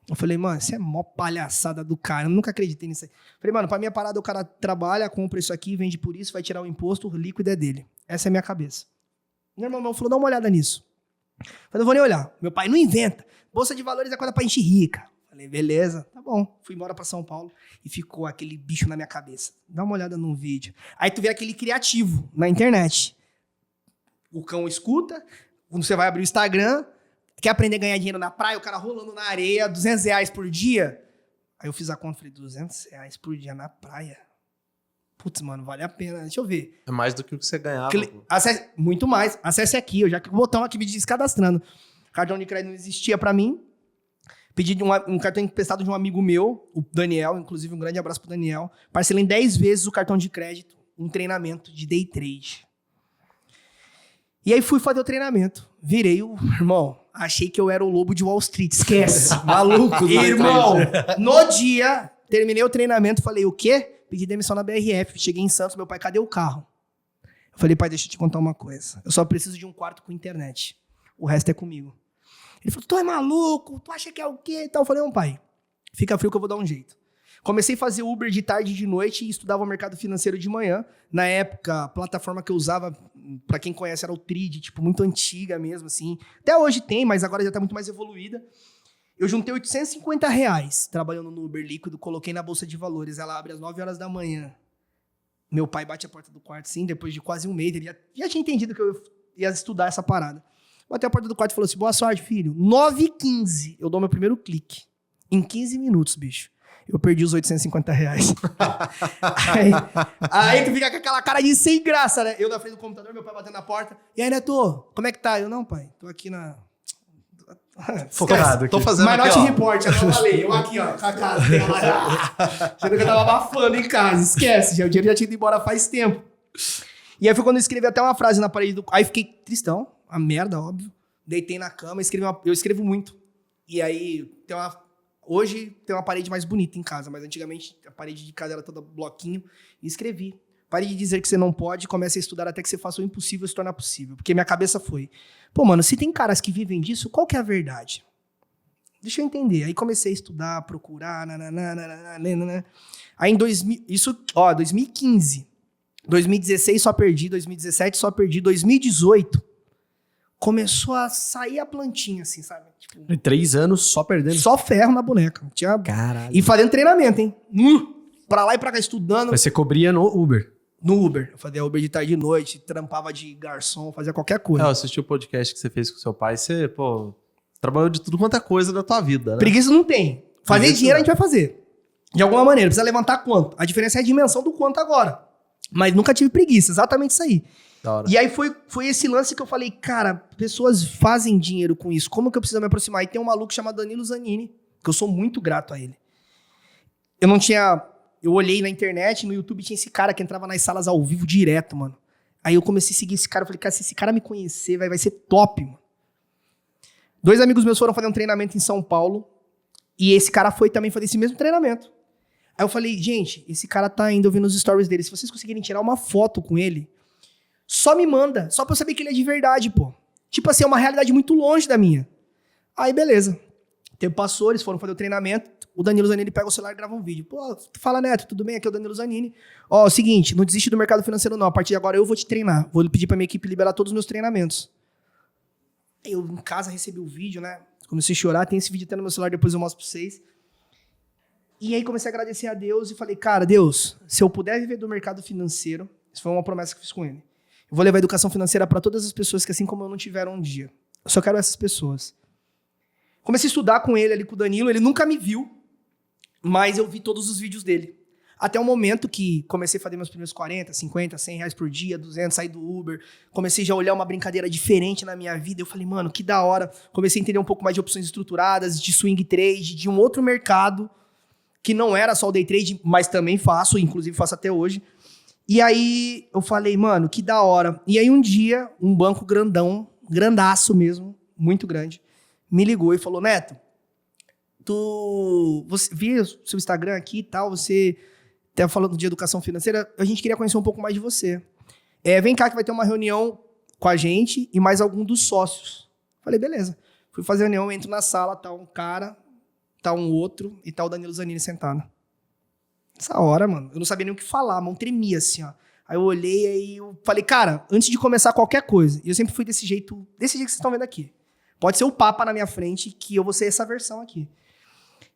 Eu falei, mano, isso é mó palhaçada do cara, eu nunca acreditei nisso aí. Falei, mano, pra minha parada o cara trabalha, compra isso aqui, vende por isso, vai tirar o imposto, o líquido é dele. Essa é a minha cabeça. Meu irmão falou, dá uma olhada nisso. Falei, não vou nem olhar. Meu pai, não inventa. Bolsa de valores é coisa pra gente rica. Falei, beleza, tá bom. Fui embora pra São Paulo e ficou aquele bicho na minha cabeça. Dá uma olhada num vídeo. Aí tu vê aquele criativo na internet. O cão escuta, quando você vai abrir o Instagram, quer aprender a ganhar dinheiro na praia, o cara rolando na areia, R$200 por dia. Aí eu fiz a conta, falei, R$200 por dia na praia? Putz, mano, vale a pena. Deixa eu ver. É mais do que o que você ganhava. Muito mais. Acesse aqui, eu já clico o botão aqui me descadastrando. Cartão de crédito não existia pra mim. Pedi um cartão emprestado de um amigo meu, o Daniel, inclusive um grande abraço pro Daniel. Parcelei em 10 vezes o cartão de crédito, um treinamento de day trade. E aí fui fazer o treinamento. Virei o... Irmão, achei que eu era o lobo de Wall Street. Esquece. Maluco. Irmão, no dia, terminei o treinamento, falei, o quê? Pedi demissão na BRF. Cheguei em Santos, meu pai, cadê o carro? Eu falei, pai, deixa eu te contar uma coisa. Eu só preciso de um quarto com internet. O resto é comigo. Ele falou, tu é maluco? Tu acha que é o quê? Então eu falei, não, pai, fica frio que eu vou dar um jeito. Comecei a fazer Uber de tarde e de noite e estudava o mercado financeiro de manhã. Na época, a plataforma que eu usava, pra quem conhece, era o Trid, tipo, muito antiga mesmo, assim. Até hoje tem, mas agora já tá muito mais evoluída. Eu juntei R$850 trabalhando no Uber líquido, coloquei na Bolsa de Valores. Ela abre às 9 horas da manhã. Meu pai bate a porta do quarto, sim, depois de quase um mês. Ele já tinha entendido que eu ia estudar essa parada. Bateu a porta do quarto e falou assim, boa sorte, filho. 9h15, eu dou meu primeiro clique. Em 15 minutos, bicho. Eu perdi os R$850. aí tu fica com aquela cara de sem graça, né? Eu na frente do computador, meu pai batendo na porta. E aí, Neto, como é que tá? Eu, não, pai, tô aqui na... Focado aqui. Tô fazendo My aqui, Not ó. Report, eu não falei. Eu aqui, ó, com a casa. Sendo que eu tava abafando em casa. Esquece, o dinheiro já tinha ido embora faz tempo. E aí foi quando eu escrevi até uma frase na parede do... Aí fiquei tristão, a merda, óbvio. Deitei na cama, eu escrevo muito. E aí hoje tem uma parede mais bonita em casa, mas antigamente a parede de casa era toda bloquinho. E escrevi. Pare de dizer que você não pode, comece a estudar até que você faça o impossível se tornar possível. Porque minha cabeça foi, pô, mano, se tem caras que vivem disso, qual que é a verdade? Deixa eu entender. Aí comecei a estudar, procurar, Aí em 2015, 2016 só perdi, 2017 só perdi, 2018 começou a sair a plantinha, assim, sabe? Tipo, 3 anos só perdendo. só ferro na boneca. Caralho. E fazendo treinamento, hein? Pra lá e pra cá, estudando. Mas você cobria no Uber. No Uber. Eu fazia Uber de tarde e de noite, trampava de garçom, fazia qualquer coisa. Eu assisti o podcast que você fez com seu pai, você, pô, trabalhou de tudo quanto é coisa da tua vida, né? Preguiça não tem. Fazer dinheiro a gente vai fazer. De alguma maneira. Precisa levantar quanto. A diferença é a dimensão do quanto agora. Mas nunca tive preguiça. Exatamente isso aí. Da hora. E aí foi esse lance que eu falei, cara, pessoas fazem dinheiro com isso. Como que eu preciso me aproximar? E tem um maluco chamado Danilo Zanini, que eu sou muito grato a ele. Eu olhei na internet, no YouTube tinha esse cara que entrava nas salas ao vivo direto, mano. Aí eu comecei a seguir esse cara. Eu falei, cara, se esse cara me conhecer, vai ser top, mano. 2 amigos meus foram fazer um treinamento em São Paulo. E esse cara foi também fazer esse mesmo treinamento. Aí eu falei, gente, esse cara tá indo ouvindo os stories dele. Se vocês conseguirem tirar uma foto com ele, só me manda. Só pra eu saber que ele é de verdade, pô. Tipo assim, é uma realidade muito longe da minha. Aí, beleza. O tempo passou, eles foram fazer o treinamento. O Danilo Zanini pega o celular e grava um vídeo. Pô, fala, Neto, tudo bem? Aqui é o Danilo Zanini. Ó, é o seguinte, não desiste do mercado financeiro não. A partir de agora eu vou te treinar. Vou pedir pra minha equipe liberar todos os meus treinamentos. Eu, em casa, recebi o vídeo, né? Comecei a chorar. Tem esse vídeo até no meu celular, depois eu mostro pra vocês. E aí comecei a agradecer a Deus e falei, cara, Deus, se eu puder viver do mercado financeiro, isso foi uma promessa que eu fiz com ele. Eu vou levar a educação financeira para todas as pessoas que, assim como eu, não tiveram um dia. Eu só quero essas pessoas. Comecei a estudar com ele ali, com o Danilo. Ele nunca me viu, mas eu vi todos os vídeos dele. Até o momento que comecei a fazer meus primeiros 40, 50, 100 reais por dia, 200, sair do Uber. Comecei já a olhar uma brincadeira diferente na minha vida. Eu falei, mano, que da hora. Comecei a entender um pouco mais de opções estruturadas, de swing trade, de um outro mercado que não era só o day trade, mas também faço, inclusive faço até hoje. E aí eu falei, mano, que da hora. E aí um dia, um banco grandão, grandaço mesmo, muito grande, me ligou e falou, Neto, você viu o seu Instagram aqui e tal, você tá falando de educação financeira, a gente queria conhecer um pouco mais de você. Vem cá que vai ter uma reunião com a gente e mais algum dos sócios. Falei, beleza. Fui fazer a reunião, entro na sala, tá um cara, tá um outro e tá o Danilo Zanini sentado. Nessa hora, mano, eu não sabia nem o que falar, a mão tremia assim, ó. Aí eu olhei e eu falei, cara, antes de começar qualquer coisa, e eu sempre fui desse jeito que vocês estão vendo aqui. Pode ser o Papa na minha frente, que eu vou ser essa versão aqui.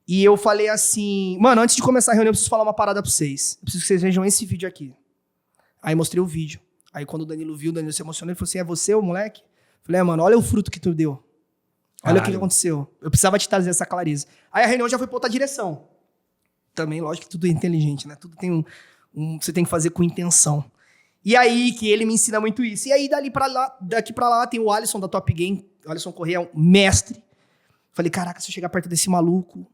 E eu falei assim, mano, antes de começar a reunião, eu preciso falar uma parada pra vocês. Eu preciso que vocês vejam esse vídeo aqui. Aí mostrei o vídeo. Aí quando o Danilo viu, o Danilo se emocionou, ele falou assim, é você, o moleque? Eu falei, mano, olha o fruto que tu deu. Olha o que aconteceu. Eu precisava te trazer essa clareza. Aí a reunião já foi pra outra direção. Também, lógico que tudo é inteligente, né? Tudo tem você tem que fazer com intenção. E aí que ele me ensina muito isso. E aí daqui pra lá tem o Alisson da Top Game. O Alisson Corrêa é um mestre. Falei, caraca, se eu chegar perto desse maluco...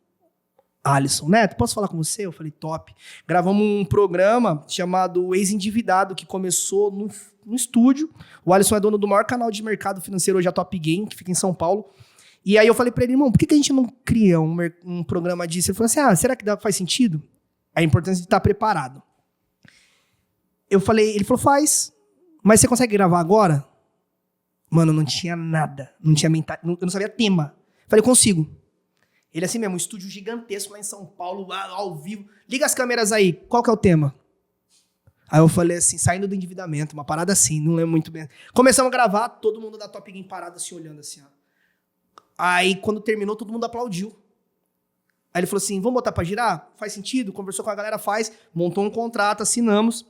Alisson, Neto, posso falar com você? Eu falei, top. Gravamos um programa chamado Ex-Endividado, que começou no estúdio. O Alisson é dono do maior canal de mercado financeiro hoje, a Top Game, que fica em São Paulo. E aí eu falei pra ele, irmão, por que a gente não cria um programa disso? Ele falou assim, será que faz sentido? A importância de estar preparado. Ele falou, faz. Mas você consegue gravar agora? Mano, não tinha nada. Não tinha eu não sabia tema. Falei, consigo. Ele assim mesmo, um estúdio gigantesco lá em São Paulo, ao vivo. Liga as câmeras aí, qual que é o tema? Aí eu falei assim, saindo do endividamento, uma parada assim, não lembro muito bem. Começamos a gravar, todo mundo da Top Game parado assim, olhando assim, ó. Aí quando terminou, todo mundo aplaudiu. Aí ele falou assim, vamos botar pra girar? Faz sentido? Conversou com a galera, montou um contrato, assinamos.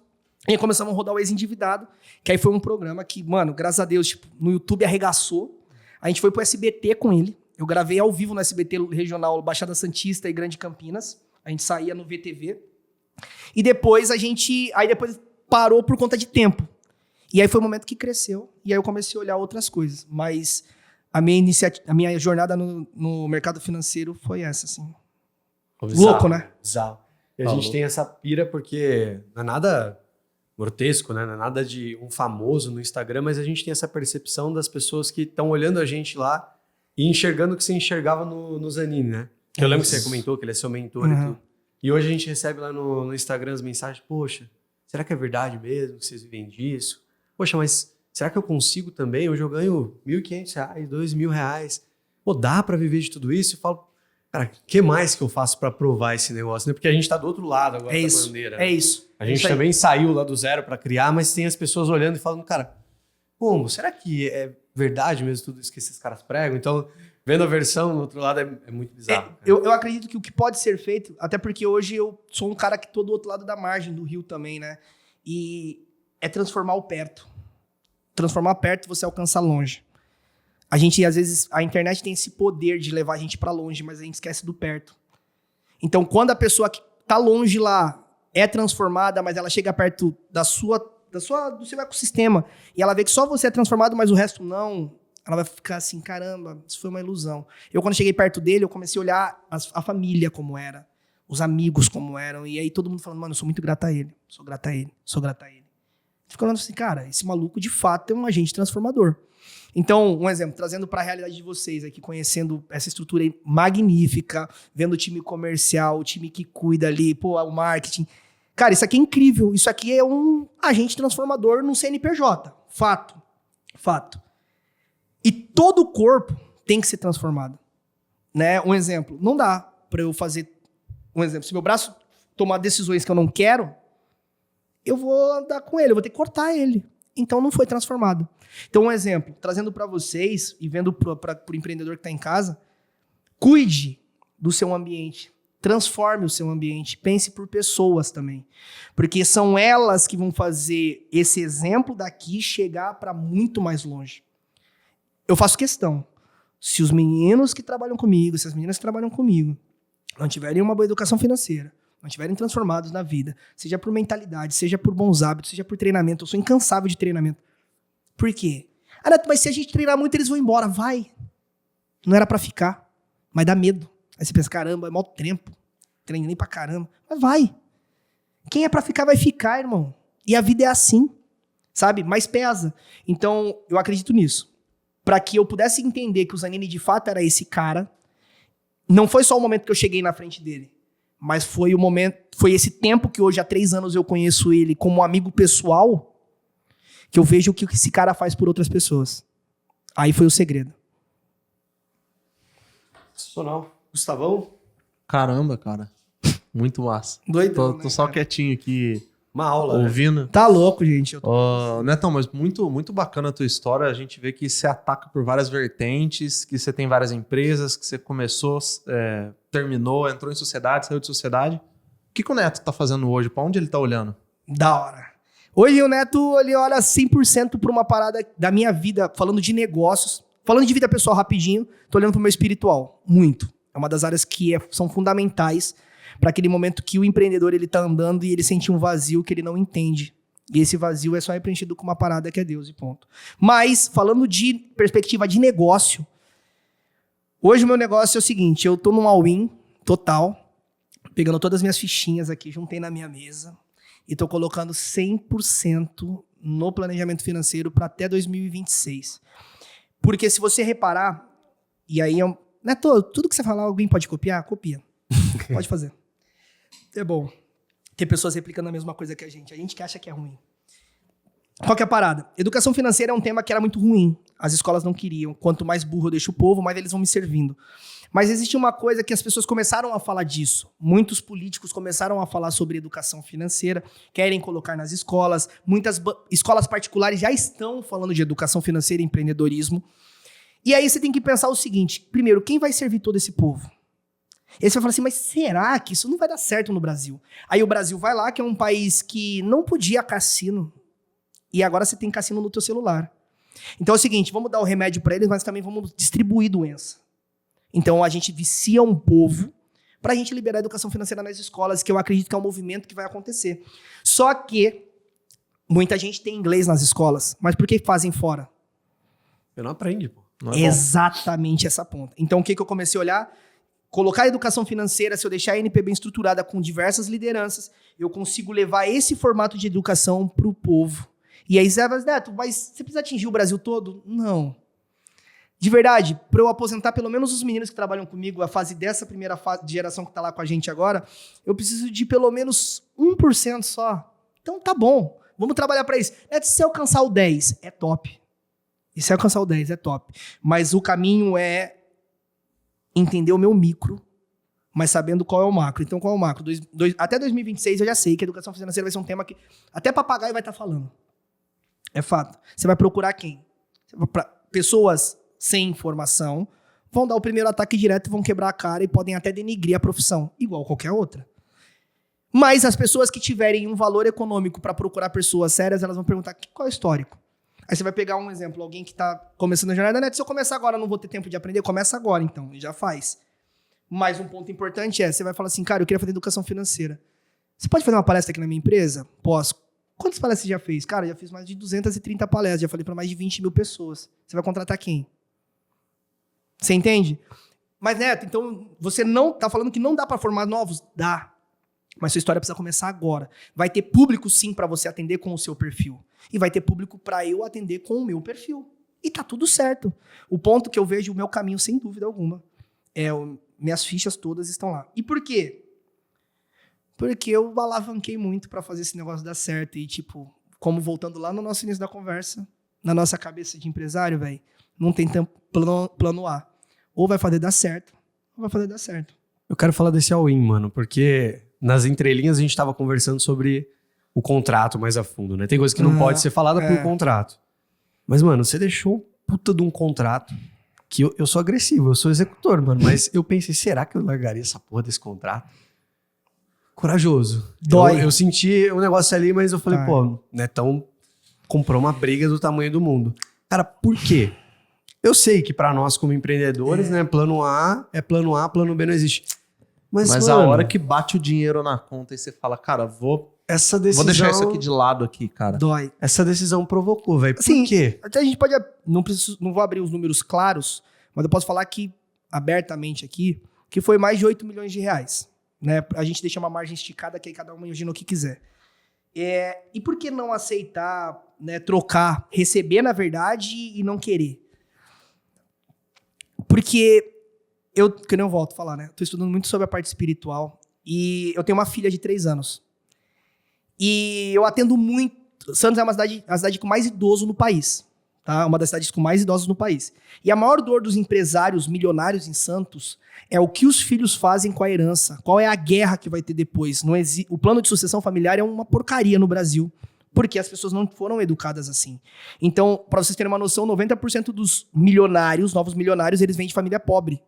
E aí começamos a rodar o Ex-Endividado, que aí foi um programa que, mano, graças a Deus, tipo, no YouTube arregaçou. A gente foi pro SBT com ele. Eu gravei ao vivo no SBT regional Baixada Santista e Grande Campinas. A gente saía no VTV. E depois depois parou por conta de tempo. E aí foi o momento que cresceu. E aí eu comecei a olhar outras coisas. Mas a minha jornada no mercado financeiro foi essa, assim. Louco, né? Bizarro. E a gente tem essa pira porque não é nada grotesco, né? Não é nada de um famoso no Instagram, mas a gente tem essa percepção das pessoas que estão olhando a gente lá e enxergando o que você enxergava no Zanini, né? Que eu lembro que você comentou que ele é seu mentor e tudo. E hoje a gente recebe lá no Instagram as mensagens, poxa, será que é verdade mesmo que vocês vivem disso? Poxa, mas será que eu consigo também? Hoje eu ganho R$1.500, R$2.000. Pô, dá pra viver de tudo isso? Eu falo, cara, o que mais que eu faço pra provar esse negócio? Né? Porque a gente tá do outro lado agora da bandeira. É isso. A gente também saiu lá do zero pra criar, mas tem as pessoas olhando e falando, cara, como? Será que é verdade mesmo tudo isso que esses caras pregam? Então, vendo a versão do outro lado é muito bizarro. Eu acredito que o que pode ser feito, até porque hoje eu sou um cara que tô do outro lado da margem do rio também, né? E é transformar o perto. Transformar perto, você alcança longe. A gente, às vezes, a internet tem esse poder de levar a gente pra longe, mas a gente esquece do perto. Então, quando a pessoa que tá longe lá é transformada, mas ela chega perto do seu ecossistema, e ela vê que só você é transformado, mas o resto não, ela vai ficar assim, caramba, isso foi uma ilusão. Eu, quando cheguei perto dele, eu comecei a olhar a família como era, os amigos como eram, e aí todo mundo falando, mano, eu sou muito grato a ele, sou grato a ele, sou grato a ele. Fica olhando assim, cara, esse maluco de fato é um agente transformador. Então, um exemplo, trazendo para a realidade de vocês aqui, conhecendo essa estrutura aí magnífica, vendo o time comercial, o time que cuida ali, pô, o marketing. Cara, isso aqui é incrível. Isso aqui é um agente transformador no CNPJ. Fato. Fato. E todo o corpo tem que ser transformado. Né? Um exemplo, não dá para eu fazer... Um exemplo, se meu braço tomar decisões que eu não quero, eu vou andar com ele, eu vou ter que cortar ele. Então não foi transformado. Então, um exemplo, trazendo para vocês e vendo para o empreendedor que está em casa, cuide do seu ambiente, transforme o seu ambiente, pense por pessoas também. Porque são elas que vão fazer esse exemplo daqui chegar para muito mais longe. Eu faço questão, se os meninos que trabalham comigo, se as meninas que trabalham comigo, não tiverem uma boa educação financeira, não estiverem transformados na vida, seja por mentalidade, seja por bons hábitos, seja por treinamento, eu sou incansável de treinamento. Por quê? Ah, Neto, mas se a gente treinar muito, eles vão embora. Vai. Não era pra ficar, mas dá medo. Aí você pensa, caramba, é mau tempo, treinei pra caramba. Mas vai. Quem é pra ficar, vai ficar, irmão. E a vida é assim, sabe? Mas pesa. Então, eu acredito nisso. Pra que eu pudesse entender que o Zanini de fato era esse cara, não foi só o momento que eu cheguei na frente dele, mas foi o momento, foi esse tempo que hoje há 3 anos eu conheço ele como amigo pessoal, que eu vejo o que esse cara faz por outras pessoas. Aí foi o segredo. Sensacional. Gustavão? Caramba, cara. Muito massa. Doidão, Tô só cara? quietinho aqui, Uma aula, né? ouvindo. Tá louco, gente. Eu tô... Ó, Netão, mas muito, muito bacana a tua história. A gente vê que você ataca por várias vertentes, que você tem várias empresas, que você começou, terminou, entrou em sociedade, saiu de sociedade. O que o Neto tá fazendo hoje? Pra onde ele tá olhando? Da hora. Hoje o Neto, ele olha 100% pra uma parada da minha vida, falando de negócios, falando de vida pessoal rapidinho, tô olhando pro meu espiritual. Muito. É uma das áreas que são fundamentais para aquele momento que o empreendedor ele tá andando e ele sente um vazio que ele não entende. E esse vazio é só preenchido com uma parada que é Deus e ponto. Mas, falando de perspectiva de negócio, hoje o meu negócio é o seguinte, eu tô num all-in total, pegando todas as minhas fichinhas aqui, juntei na minha mesa e tô colocando 100% no planejamento financeiro para até 2026. Porque se você reparar, e aí, Neto, tudo que você falar, alguém pode copiar? Copia. Pode fazer. É bom ter pessoas replicando a mesma coisa que a gente que acha que é ruim. Qual que é a parada? Educação financeira é um tema que era muito ruim. As escolas não queriam. Quanto mais burro eu deixo o povo, mais eles vão me servindo. Mas existe uma coisa que as pessoas começaram a falar disso. Muitos políticos começaram a falar sobre educação financeira, querem colocar nas escolas. Muitas escolas particulares já estão falando de educação financeira e empreendedorismo. E aí você tem que pensar o seguinte. Primeiro, quem vai servir todo esse povo? E aí você vai falar assim, mas será que isso não vai dar certo no Brasil? Aí o Brasil vai lá, que é um país que não podia cassino, e agora você tem cassino no teu celular. Então é o seguinte, vamos dar o remédio para eles, mas também vamos distribuir doença. Então a gente vicia um povo para a gente liberar a educação financeira nas escolas, que eu acredito que é um movimento que vai acontecer. Só que muita gente tem inglês nas escolas, mas por que fazem fora? Eu não aprende, pô. Não é Exatamente essa ponta. Então o que eu comecei a olhar? Colocar a educação financeira, se eu deixar a NP bem estruturada com diversas lideranças, eu consigo levar esse formato de educação para o povo. E aí você vai dizer, Neto, mas você precisa atingir o Brasil todo? Não. De verdade, para eu aposentar pelo menos os meninos que trabalham comigo, a fase dessa primeira fase de geração que está lá com a gente agora, eu preciso de pelo menos 1% só. Então tá bom, vamos trabalhar para isso. Neto, se você alcançar o 10, é top. E se alcançar o 10, é top. Mas o caminho é entender o meu micro, mas sabendo qual é o macro. Então, qual é o macro? Até 2026 eu já sei que a educação financeira vai ser um tema que até papagaio vai estar falando. É fato. Você vai procurar quem? Pessoas sem informação vão dar o primeiro ataque direto, vão quebrar a cara e podem até denigrir a profissão, igual qualquer outra. Mas as pessoas que tiverem um valor econômico para procurar pessoas sérias, elas vão perguntar qual é o histórico. Aí você vai pegar um exemplo, alguém que está começando a jornada, Neto, se eu começar agora, eu não vou ter tempo de aprender, começa agora então, e já faz. Mas um ponto importante você vai falar assim, cara, eu queria fazer educação financeira. Você pode fazer uma palestra aqui na minha empresa? Posso. Quantas palestras você já fez? Cara, já fiz mais de 230 palestras, já falei para mais de 20 mil pessoas. Você vai contratar quem? Você entende? Mas, Neto, então, você não tá falando que não dá para formar novos? Dá. Mas sua história precisa começar agora. Vai ter público, sim, para você atender com o seu perfil. E vai ter público para eu atender com o meu perfil. E tá tudo certo. O ponto que eu vejo, o meu caminho, sem dúvida alguma, minhas fichas todas estão lá. E por quê? Porque eu alavanquei muito para fazer esse negócio dar certo. E, tipo, como voltando lá no nosso início da conversa, na nossa cabeça de empresário, velho, não tem tempo plano A. Ou vai fazer dar certo, ou vai fazer dar certo. Eu quero falar desse all-in, mano, porque nas entrelinhas a gente tava conversando sobre o contrato mais a fundo, né? Tem coisa que não pode ser falada por contrato. Mas, mano, você deixou um puta de um contrato que eu sou agressivo, eu sou executor, mano, mas eu pensei, será que eu largaria essa porra desse contrato? Corajoso. Dói. Eu senti um negócio ali, mas eu falei, pô, não é tão... Comprou uma briga do tamanho do mundo. Cara, por quê? Eu sei que pra nós como empreendedores, né, plano A é plano A, plano B não existe. Mas Mas mano, a hora que bate o dinheiro na conta e você fala, cara, vou deixar isso aqui de lado aqui, cara. Dói. Essa decisão provocou, velho. Por Assim, quê? Até a gente pode... Não vou abrir os números claros, mas eu posso falar aqui, abertamente aqui, que foi mais de 8 milhões de reais. Né? A gente deixa uma margem esticada que aí cada um imagina o que quiser. E por que não aceitar, né, trocar, receber na verdade e não querer? Porque que nem eu volto a falar, né? Tô estudando muito sobre a parte espiritual e eu tenho uma filha de 3 anos. E eu atendo muito... Santos é a cidade com mais idoso no país. Tá? Uma das cidades com mais idosos no país. E a maior dor dos empresários milionários em Santos é o que os filhos fazem com a herança. Qual é a guerra que vai ter depois? O plano de sucessão familiar é uma porcaria no Brasil, porque as pessoas não foram educadas assim. Então, para vocês terem uma noção, 90% dos milionários, novos milionários, eles vêm de família pobre.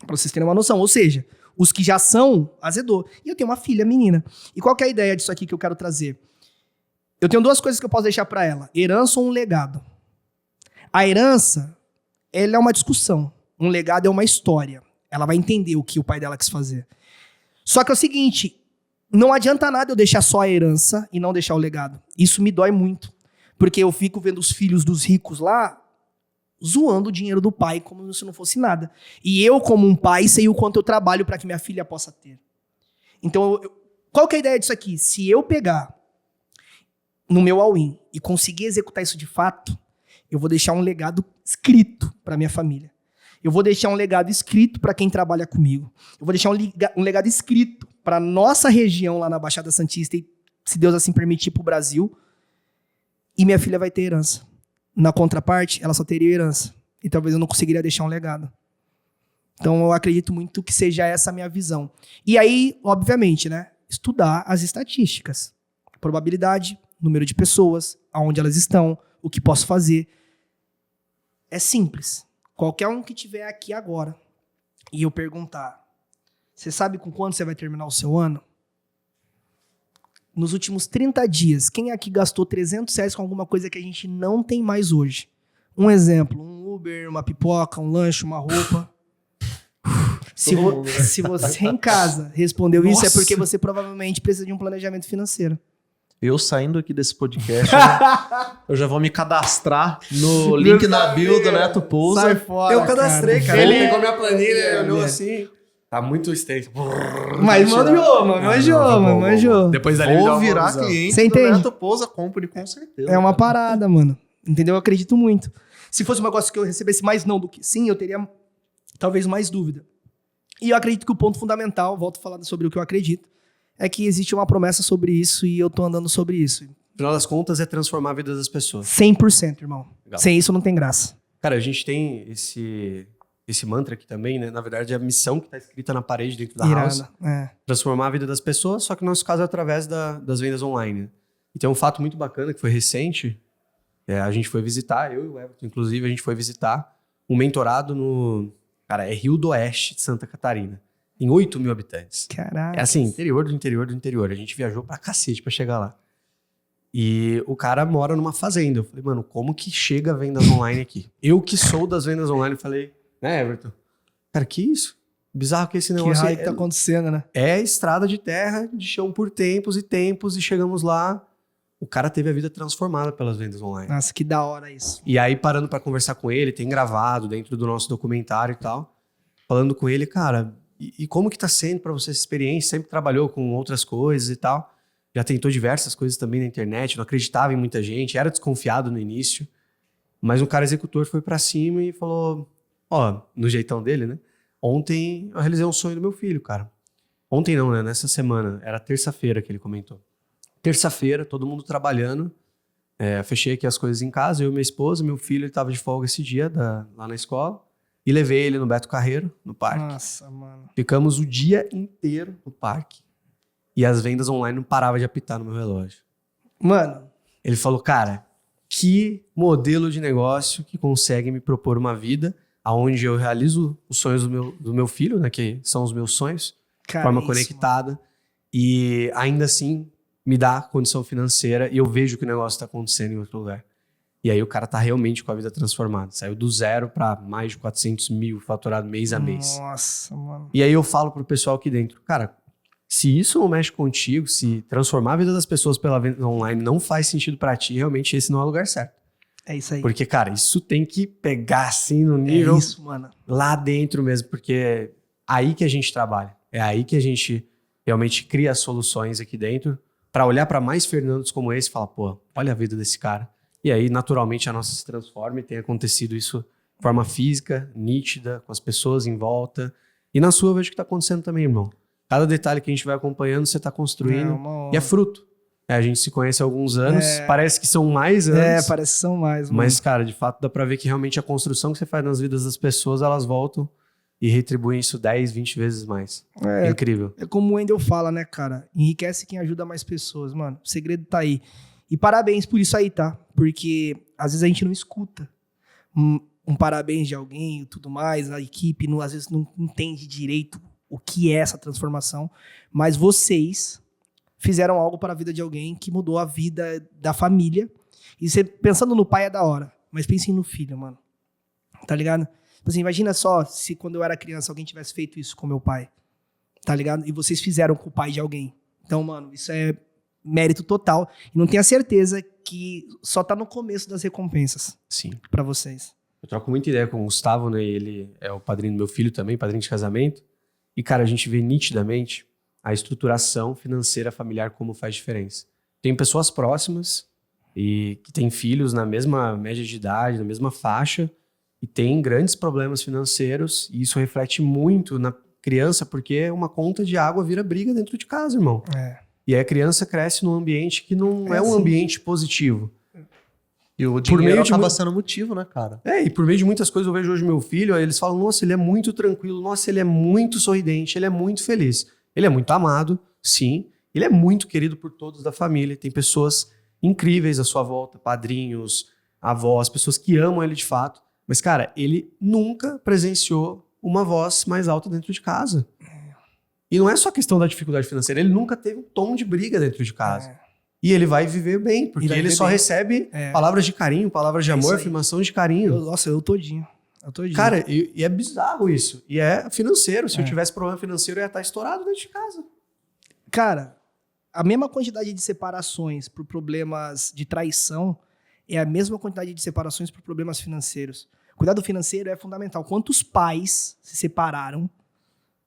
Para vocês terem uma noção. Ou seja, os que já são, azedou. E eu tenho uma filha menina. E qual que é a ideia disso aqui que eu quero trazer? Eu tenho 2 coisas que eu posso deixar para ela. Herança ou um legado. A herança, ela é uma discussão. Um legado é uma história. Ela vai entender o que o pai dela quis fazer. Só que é o seguinte, não adianta nada eu deixar só a herança e não deixar o legado. Isso me dói muito. Porque eu fico vendo os filhos dos ricos lá zoando o dinheiro do pai como se não fosse nada. E eu, como um pai, sei o quanto eu trabalho para que minha filha possa ter. Então, qual que é a ideia disso aqui? Se eu pegar no meu all-in e conseguir executar isso de fato, eu vou deixar um legado escrito para minha família. Eu vou deixar um legado escrito para quem trabalha comigo. Eu vou deixar um legado escrito para nossa região lá na Baixada Santista e, se Deus assim permitir, para o Brasil. E minha filha vai ter herança. Na contraparte, ela só teria herança. E talvez eu não conseguiria deixar um legado. Então, eu acredito muito que seja essa a minha visão. E aí, obviamente, né, estudar as estatísticas. Probabilidade, número de pessoas, aonde elas estão, o que posso fazer. É simples. Qualquer um que estiver aqui agora e eu perguntar, você sabe com quanto você vai terminar o seu ano? Nos últimos 30 dias, quem aqui gastou 300 reais com alguma coisa que a gente não tem mais hoje? Um exemplo, um Uber, uma pipoca, um lanche, uma roupa. Se você em casa respondeu isso, é porque você provavelmente precisa de um planejamento financeiro. Eu saindo aqui desse podcast, eu já vou me cadastrar no link na bio do Neto Pousa. Sai fora, Eu cadastrei, cara. Ele Ele pegou minha planilha, olhou assim. Tá muito extenso. Mas manjou. Depois dali ele dá Vou uma virar visão. cliente Você do entende? Neto Pousa Company, com certeza. É uma parada, mano. Entendeu? Eu acredito muito. Se fosse um negócio que eu recebesse mais não do que sim, eu teria talvez mais dúvida. E eu acredito que o ponto fundamental, volto a falar sobre o que eu acredito, é que existe uma promessa sobre isso e eu tô andando sobre isso. No final das contas, é transformar a vida das pessoas. 100%, irmão. Legal. Sem isso não tem graça. Cara, a gente tem esse mantra aqui também, né? Na verdade, é a missão que tá escrita na parede dentro da house. Irada. É. Transformar a vida das pessoas, só que no nosso caso é através das vendas online. E tem um fato muito bacana que foi recente. A gente foi visitar, eu e o Everton, inclusive, a gente foi visitar um mentorado no... Cara, é Rio do Oeste de Santa Catarina. Tem 8 mil habitantes. Caraca. É assim, interior do interior do interior. A gente viajou pra cacete pra chegar lá. E o cara mora numa fazenda. Eu falei, mano, como que chega vendas online aqui? Eu que sou das vendas online, falei, né, Everton? Cara, que isso? Bizarro que esse Que negócio raio que tá acontecendo, né? é estrada de terra, de chão por tempos e tempos, e chegamos lá. O cara teve a vida transformada pelas vendas online. Nossa, que da hora isso. E aí, parando pra conversar com ele, tem gravado dentro do nosso documentário e tal, falando com ele, cara, e como que tá sendo pra você essa experiência? Sempre trabalhou com outras coisas e tal. Já tentou diversas coisas também na internet, não acreditava em muita gente, era desconfiado no início. Mas um cara executor foi pra cima e falou, ó, no jeitão dele, né? Ontem eu realizei um sonho do meu filho, cara. Ontem não, né? Nessa semana. Era terça-feira que ele comentou. Terça-feira, todo mundo trabalhando. Fechei aqui as coisas em casa, eu, minha esposa, meu filho, ele tava de folga esse dia lá na escola. E levei ele no Beto Carreiro, no parque. Nossa, mano. Ficamos o dia inteiro no parque. E as vendas online não paravam de apitar no meu relógio. Mano. Ele falou, cara, que modelo de negócio que consegue me propor uma vida onde eu realizo os sonhos do meu filho, né? Que são os meus sonhos, de Cara, forma isso, conectada. E ainda assim me dá condição financeira e eu vejo que o negócio está acontecendo em outro lugar. E aí o cara tá realmente com a vida transformada. Saiu do zero para mais de 400 mil faturado mês a mês. Nossa, mano. E aí eu falo pro pessoal aqui dentro, cara, se isso não mexe contigo, se transformar a vida das pessoas pela venda online não faz sentido para ti, realmente esse não é o lugar certo. É isso aí. Porque, cara, isso tem que pegar assim no nível isso, mano. lá dentro mesmo, porque é aí que a gente trabalha. É aí que a gente realmente cria soluções aqui dentro para olhar para mais Fernandos como esse e falar, pô, olha a vida desse cara. E aí, naturalmente, a nossa se transforma e tem acontecido isso de forma física, nítida, com as pessoas em volta. E na sua, eu vejo que tá acontecendo também, irmão. Cada detalhe que a gente vai acompanhando, você tá construindo. E é fruto. A gente se conhece há alguns anos, parece que são mais anos. Parece que são mais, mano. Mas, cara, de fato, dá pra ver que realmente a construção que você faz nas vidas das pessoas, elas voltam e retribuem isso 10, 20 vezes mais. É incrível. É como o Wendel fala, né, cara? Enriquece quem ajuda mais pessoas, mano. O segredo tá aí. E parabéns por isso aí, tá? Porque às vezes a gente não escuta um parabéns de alguém e tudo mais, a equipe às vezes não entende direito o que é essa transformação, mas vocês fizeram algo para a vida de alguém que mudou a vida da família. E você pensando no pai é da hora, mas pensem no filho, mano. Tá ligado? Assim, imagina só se quando eu era criança alguém tivesse feito isso com meu pai. Tá ligado? E vocês fizeram com o pai de alguém. Então, mano, isso é mérito total. E não tenha certeza que só tá no começo das recompensas. Sim. Pra vocês. Eu troco muita ideia com o Gustavo, né? Ele é o padrinho do meu filho também, padrinho de casamento. E, cara, a gente vê nitidamente a estruturação financeira familiar como faz diferença. Tem pessoas próximas e que têm filhos na mesma média de idade, na mesma faixa, e tem grandes problemas financeiros, e isso reflete muito na criança, porque uma conta de água vira briga dentro de casa, irmão. E aí a criança cresce num ambiente que não é um ambiente positivo. E o dinheiro acaba sendo motivo, né, cara? E por meio de muitas coisas eu vejo hoje meu filho, aí eles falam, nossa, ele é muito tranquilo, nossa, ele é muito sorridente, ele é muito feliz. Ele é muito amado, sim. Ele é muito querido por todos da família. Tem pessoas incríveis à sua volta, padrinhos, avós, pessoas que amam ele de fato. Mas, cara, ele nunca presenciou uma voz mais alta dentro de casa. E não é só questão da dificuldade financeira, ele nunca teve um tom de briga dentro de casa. E ele vai viver bem, porque ele só recebe palavras de carinho, palavras de amor, afirmação de carinho. Eu todinho. Cara, e é bizarro isso. E é financeiro. Se eu tivesse problema financeiro, eu ia estar estourado dentro de casa. Cara, a mesma quantidade de separações por problemas de traição é a mesma quantidade de separações por problemas financeiros. Cuidado financeiro é fundamental. Quantos pais se separaram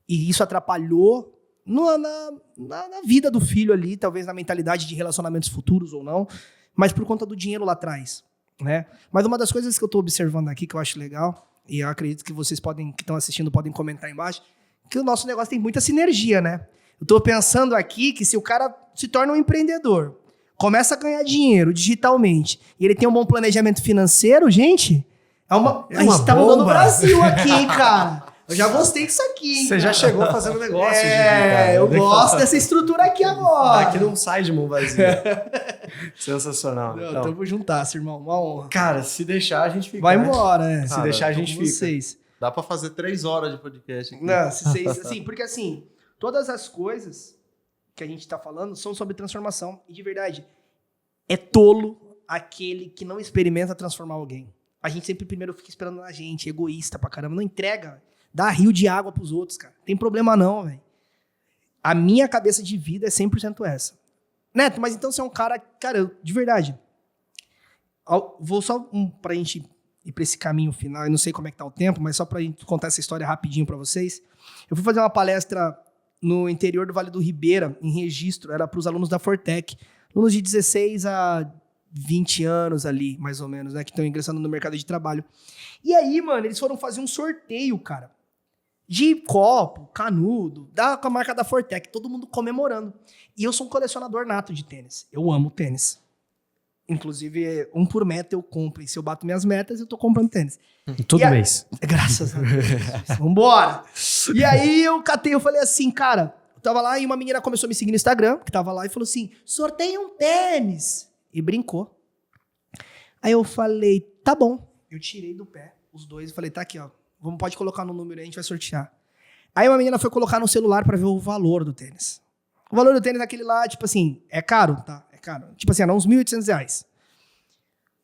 e isso atrapalhou na vida do filho ali, talvez na mentalidade de relacionamentos futuros ou não, mas por conta do dinheiro lá atrás, né? Mas uma das coisas que eu tô observando aqui que eu acho legal, e eu acredito que vocês que estão assistindo podem comentar embaixo, que o nosso negócio tem muita sinergia, né? Eu tô pensando aqui que se o cara se torna um empreendedor, começa a ganhar dinheiro digitalmente, e ele tem um bom planejamento financeiro, gente, a gente tá mudando o Brasil aqui, hein, cara? Eu já gostei disso aqui, hein? Você já chegou fazendo negócio, eu gosto dessa estrutura aqui agora. Daqui não sai de mão vazia. Sensacional. Então, tamo juntasso, irmão. Uma honra. Cara, se deixar, a gente fica. Vai embora, né? Se deixar, a gente fica. Vocês. Dá pra fazer 3 horas de podcast aqui. Não, se vocês... assim, porque assim, todas as coisas que a gente tá falando são sobre transformação. E de verdade, é tolo aquele que não experimenta transformar alguém. A gente sempre primeiro fica esperando na gente, egoísta pra caramba. Não entrega. Dá rio de água pros outros, cara. Tem problema não, velho. A minha cabeça de vida é 100% essa. Neto, mas então você é um cara... Cara, de verdade. Vou só pra gente ir pra esse caminho final, eu não sei como é que tá o tempo, mas só pra gente contar essa história rapidinho pra vocês. Eu fui fazer uma palestra no interior do Vale do Ribeira, em Registro, era pros alunos da Fortec, alunos de 16 a 20 anos ali, mais ou menos, né, que estão ingressando no mercado de trabalho. E aí, mano, eles foram fazer um sorteio, cara, de copo, canudo, com a marca da Fortec, todo mundo comemorando. E eu sou um colecionador nato de tênis. Eu amo tênis. Inclusive, 1 por meta eu compro. E se eu bato minhas metas, eu tô comprando tênis. Todo mês. Graças a Deus. Vambora! E aí eu catei, eu falei assim, cara, eu tava lá e uma menina começou a me seguir no Instagram, que tava lá, e falou assim, sorteia um tênis. E brincou. Aí eu falei, tá bom. Eu tirei do pé os dois e falei, tá aqui, ó. Pode colocar no número aí, a gente vai sortear. Aí uma menina foi colocar no celular pra ver o valor do tênis. O valor do tênis é aquele lá, tipo assim, é caro, tá? É caro. Tipo assim, era uns R$1.800.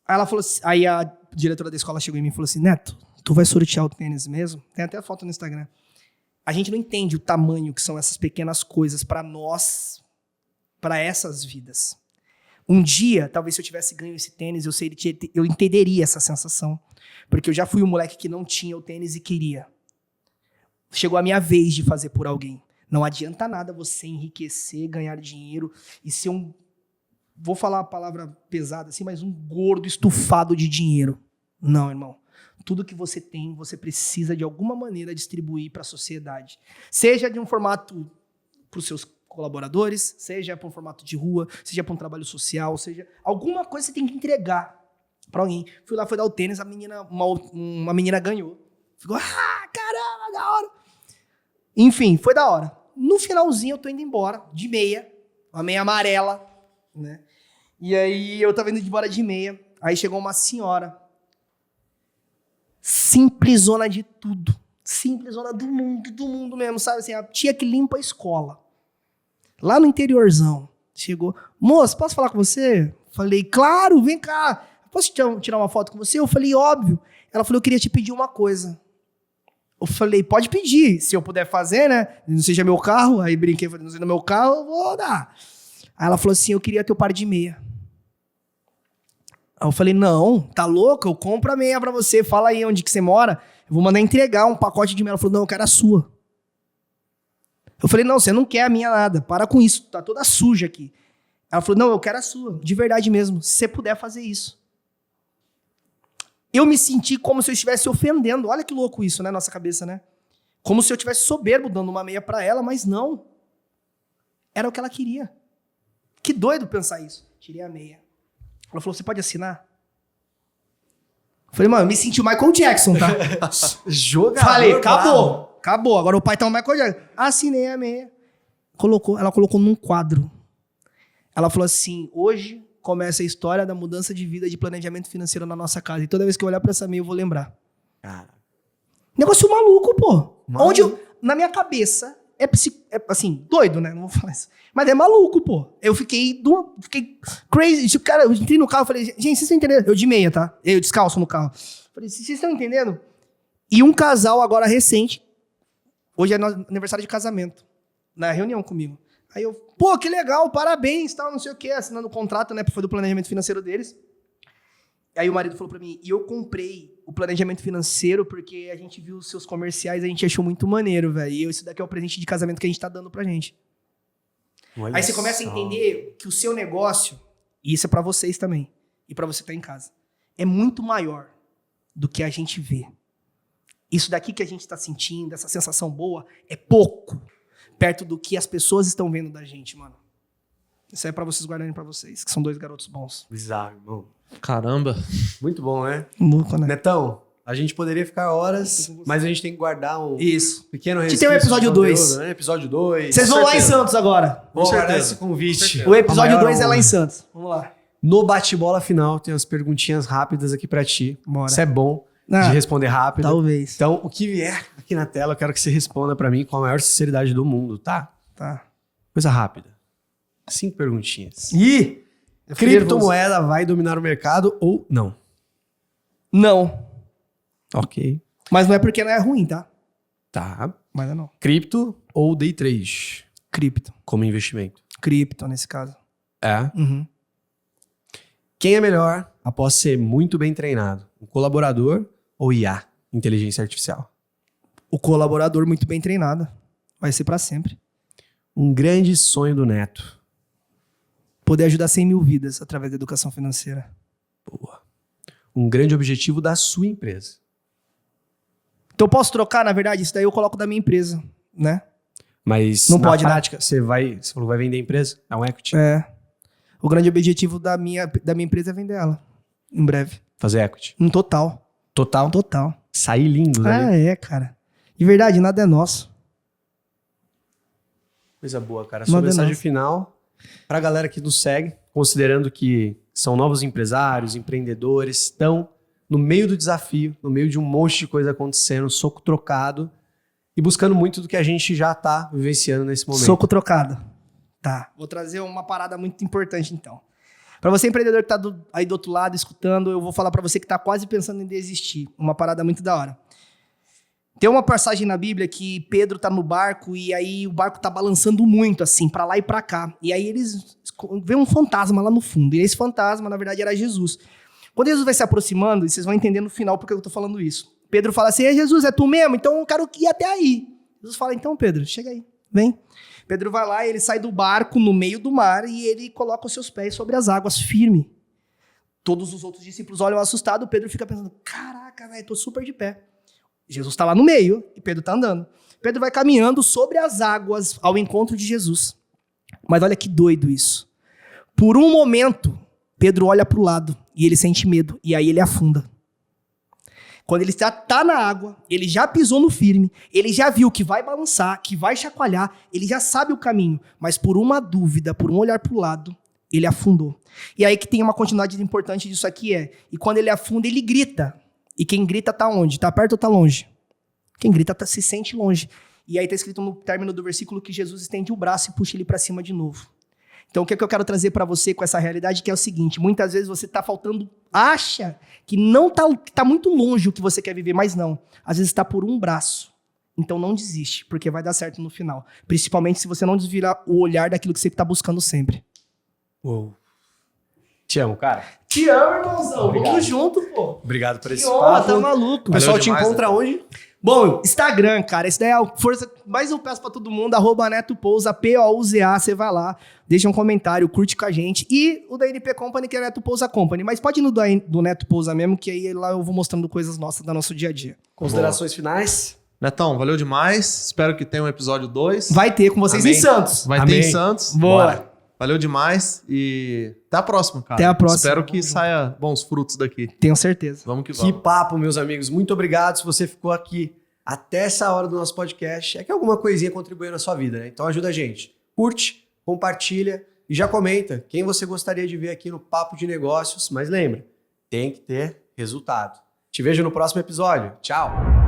Aí ela falou assim, aí a diretora da escola chegou em mim e falou assim, Neto, tu vai sortear o tênis mesmo? Tem até a foto no Instagram. A gente não entende o tamanho que são essas pequenas coisas pra nós, pra essas vidas. Um dia, talvez se eu tivesse ganho esse tênis, eu entenderia essa sensação. Porque eu já fui um moleque que não tinha o tênis e queria. Chegou a minha vez de fazer por alguém. Não adianta nada você enriquecer, ganhar dinheiro e ser um... Vou falar a palavra pesada assim, mas um gordo estufado de dinheiro. Não, irmão. Tudo que você tem, você precisa de alguma maneira distribuir para a sociedade. Seja de um formato para os seus colaboradores, seja para um formato de rua, seja para um trabalho social, seja... Alguma coisa você tem que entregar para alguém. Fui lá, foi dar o tênis, a menina, uma menina ganhou. Ficou, caramba, da hora. Enfim, foi da hora. No finalzinho eu tô indo embora, de meia, uma meia amarela, né? E aí eu tava indo embora de meia, aí chegou uma senhora, simplesona de tudo, simplesona do mundo mesmo, sabe assim, a tia que limpa a escola. Lá no interiorzão, chegou, moça, posso falar com você? Falei, claro, vem cá. Posso tirar uma foto com você? Eu falei, óbvio. Ela falou, eu queria te pedir uma coisa. Eu falei, pode pedir. Se eu puder fazer, né? Não seja meu carro. Aí brinquei, falei, não seja meu carro, eu vou dar. Aí ela falou assim, eu queria teu par de meia. Aí eu falei, não, tá louco? Eu compro a meia pra você. Fala aí onde que você mora. Eu vou mandar entregar um pacote de meia. Ela falou, não, eu quero a sua. Eu falei, não, você não quer a minha nada. Para com isso, tá toda suja aqui. Ela falou, não, eu quero a sua. De verdade mesmo. Se você puder fazer isso. Eu me senti como se eu estivesse ofendendo. Olha que louco isso, né? Nossa cabeça, né? Como se eu tivesse soberbo dando uma meia pra ela, mas não. Era o que ela queria. Que doido pensar isso. Tirei a meia. Ela falou, você pode assinar? Eu falei, mano, eu me senti o Michael Jackson, tá? Jogador. Falei, acabou. Acabou. Agora o pai tá o Michael Jackson. Assinei a meia. Ela colocou num quadro. Ela falou assim, hoje... começa a história da mudança de vida de planejamento financeiro na nossa casa. E toda vez que eu olhar pra essa meia, eu vou lembrar. Cara. Negócio maluco, pô. Maluco. Onde na minha cabeça, é assim, doido, né? Não vou falar isso. Mas é maluco, pô. Eu fiquei crazy. Tipo, cara, eu entrei no carro e falei, gente, vocês estão entendendo? Eu de meia, tá? Eu descalço no carro. Falei, vocês estão entendendo? E um casal agora recente, hoje é aniversário de casamento, na reunião comigo. Aí eu, pô, que legal, parabéns, tal, não sei o quê, assinando o contrato, né, foi do planejamento financeiro deles. Aí o marido falou pra mim, e eu comprei o planejamento financeiro porque a gente viu os seus comerciais, a gente achou muito maneiro, velho, e esse daqui é o presente de casamento que a gente tá dando pra gente. Olha Aí você começa a entender que o seu negócio, e isso é pra vocês também, e pra você que tá em casa, é muito maior do que a gente vê. Isso daqui que a gente tá sentindo, essa sensação boa, é pouco perto do que as pessoas estão vendo da gente, mano. Isso é pra vocês guardarem pra vocês, que são 2 garotos bons. Bizarro, irmão. Caramba. Muito bom, né? Louco, né? Netão, a gente poderia ficar horas, mas a gente tem que guardar um Isso. pequeno A gente resquício tem um episódio de 2. conteúdo, né? Episódio 2. Vocês vão lá em certeza. Santos agora. Vou guardar certeza. esse convite. O episódio A maior 2 é lá em honra. Santos. Vamos lá. No bate-bola final, tem umas perguntinhas rápidas aqui pra ti. Bora. Isso é bom Ah, de responder rápido. Talvez. Então, o que vier aqui na tela, eu quero que você responda pra mim com a maior sinceridade do mundo, tá? Tá. Coisa rápida. 5 perguntinhas. Ih! Criptomoeda vai dominar o mercado ou não? Não. Ok. Mas não é porque não é ruim, tá? Tá. Mas não. Cripto ou day trade Cripto. como investimento? Cripto, nesse caso. É. Uhum. Quem é melhor após ser muito bem treinado? Um colaborador ou IA, inteligência artificial? O colaborador muito bem treinado. Vai ser para sempre. Um grande sonho do Neto. Poder ajudar 100 mil vidas através da educação financeira. Boa. Um grande objetivo da sua empresa. Então eu posso trocar, na verdade, isso daí eu coloco da minha empresa, né? Mas Não na pode, né? prática, você falou que vai vender a empresa? É um equity? O grande objetivo da minha empresa é vender ela. Em breve. Fazer equity. Um total. Total? Total. Sair lindo, né? Cara. De verdade, nada é nosso. Coisa boa, cara. Sua mensagem final pra galera que nos segue, considerando que são novos empresários, empreendedores, estão no meio do desafio, no meio de um monte de coisa acontecendo, soco trocado e buscando muito do que a gente já tá vivenciando nesse momento. Soco trocado. Tá. Vou trazer uma parada muito importante, então. Para você, empreendedor que tá aí do outro lado, escutando, eu vou falar para você que tá quase pensando em desistir. Uma parada muito da hora. Tem uma passagem na Bíblia que Pedro tá no barco e aí o barco tá balançando muito, assim, para lá e para cá. E aí eles vê um fantasma lá no fundo. E esse fantasma, na verdade, era Jesus. Quando Jesus vai se aproximando, e vocês vão entender no final porque eu tô falando isso. Pedro fala assim, Jesus, é tu mesmo? Então eu quero ir até aí. Jesus fala, então Pedro, chega aí, vem. Pedro vai lá, ele sai do barco no meio do mar e ele coloca os seus pés sobre as águas, firme. Todos os outros discípulos olham assustados, Pedro fica pensando, caraca, velho, tô super de pé. Jesus está lá no meio e Pedro está andando. Pedro vai caminhando sobre as águas ao encontro de Jesus. Mas olha que doido isso. Por um momento, Pedro olha para o lado e ele sente medo e aí ele afunda. Quando ele está na água, ele já pisou no firme, ele já viu que vai balançar, que vai chacoalhar, ele já sabe o caminho, mas por uma dúvida, por um olhar para o lado, ele afundou. E aí que tem uma continuidade importante disso aqui e quando ele afunda, ele grita. E quem grita tá onde? Tá perto ou tá longe? Quem grita se sente longe. E aí tá escrito no término do versículo que Jesus estende o braço e puxa ele para cima de novo. Então o que é que eu quero trazer para você com essa realidade que é o seguinte, muitas vezes você tá faltando, acha que não tá muito longe o que você quer viver, mas não. Às vezes tá por um braço. Então não desiste, porque vai dar certo no final. Principalmente se você não desvirar o olhar daquilo que você tá buscando sempre. Uou. Te amo, cara. Te amo, irmãozão. Obrigado. Vamos junto, pô. Obrigado por esse honra, papo. tá maluco. O pessoal Valeu te demais, encontra onde? Bom, Instagram, cara, esse daí é a força, mas eu peço pra todo mundo, @NetoPouza, Pouza, você vai lá, deixa um comentário, curte com a gente, e o da NP Company, que é Neto Pouza Company, mas pode ir no do Neto Pouza mesmo, que aí lá eu vou mostrando coisas nossas do nosso dia a dia. Considerações finais? Netão, valeu demais. Espero que tenha um episódio 2. Vai ter com vocês Amém. em Santos. Vai Amém. ter em Santos. Boa. Bora. Valeu demais e até a próxima, cara. Até a próxima. Espero que saia bons frutos daqui. Tenho certeza. Vamos que Que vamos. papo, meus amigos. Muito obrigado se você ficou aqui até essa hora do nosso podcast. É que alguma coisinha contribuiu na sua vida, né? Então ajuda a gente. Curte, compartilha e já comenta quem você gostaria de ver aqui no Papo de Negócios. Mas lembra, tem que ter resultado. Te vejo no próximo episódio. Tchau!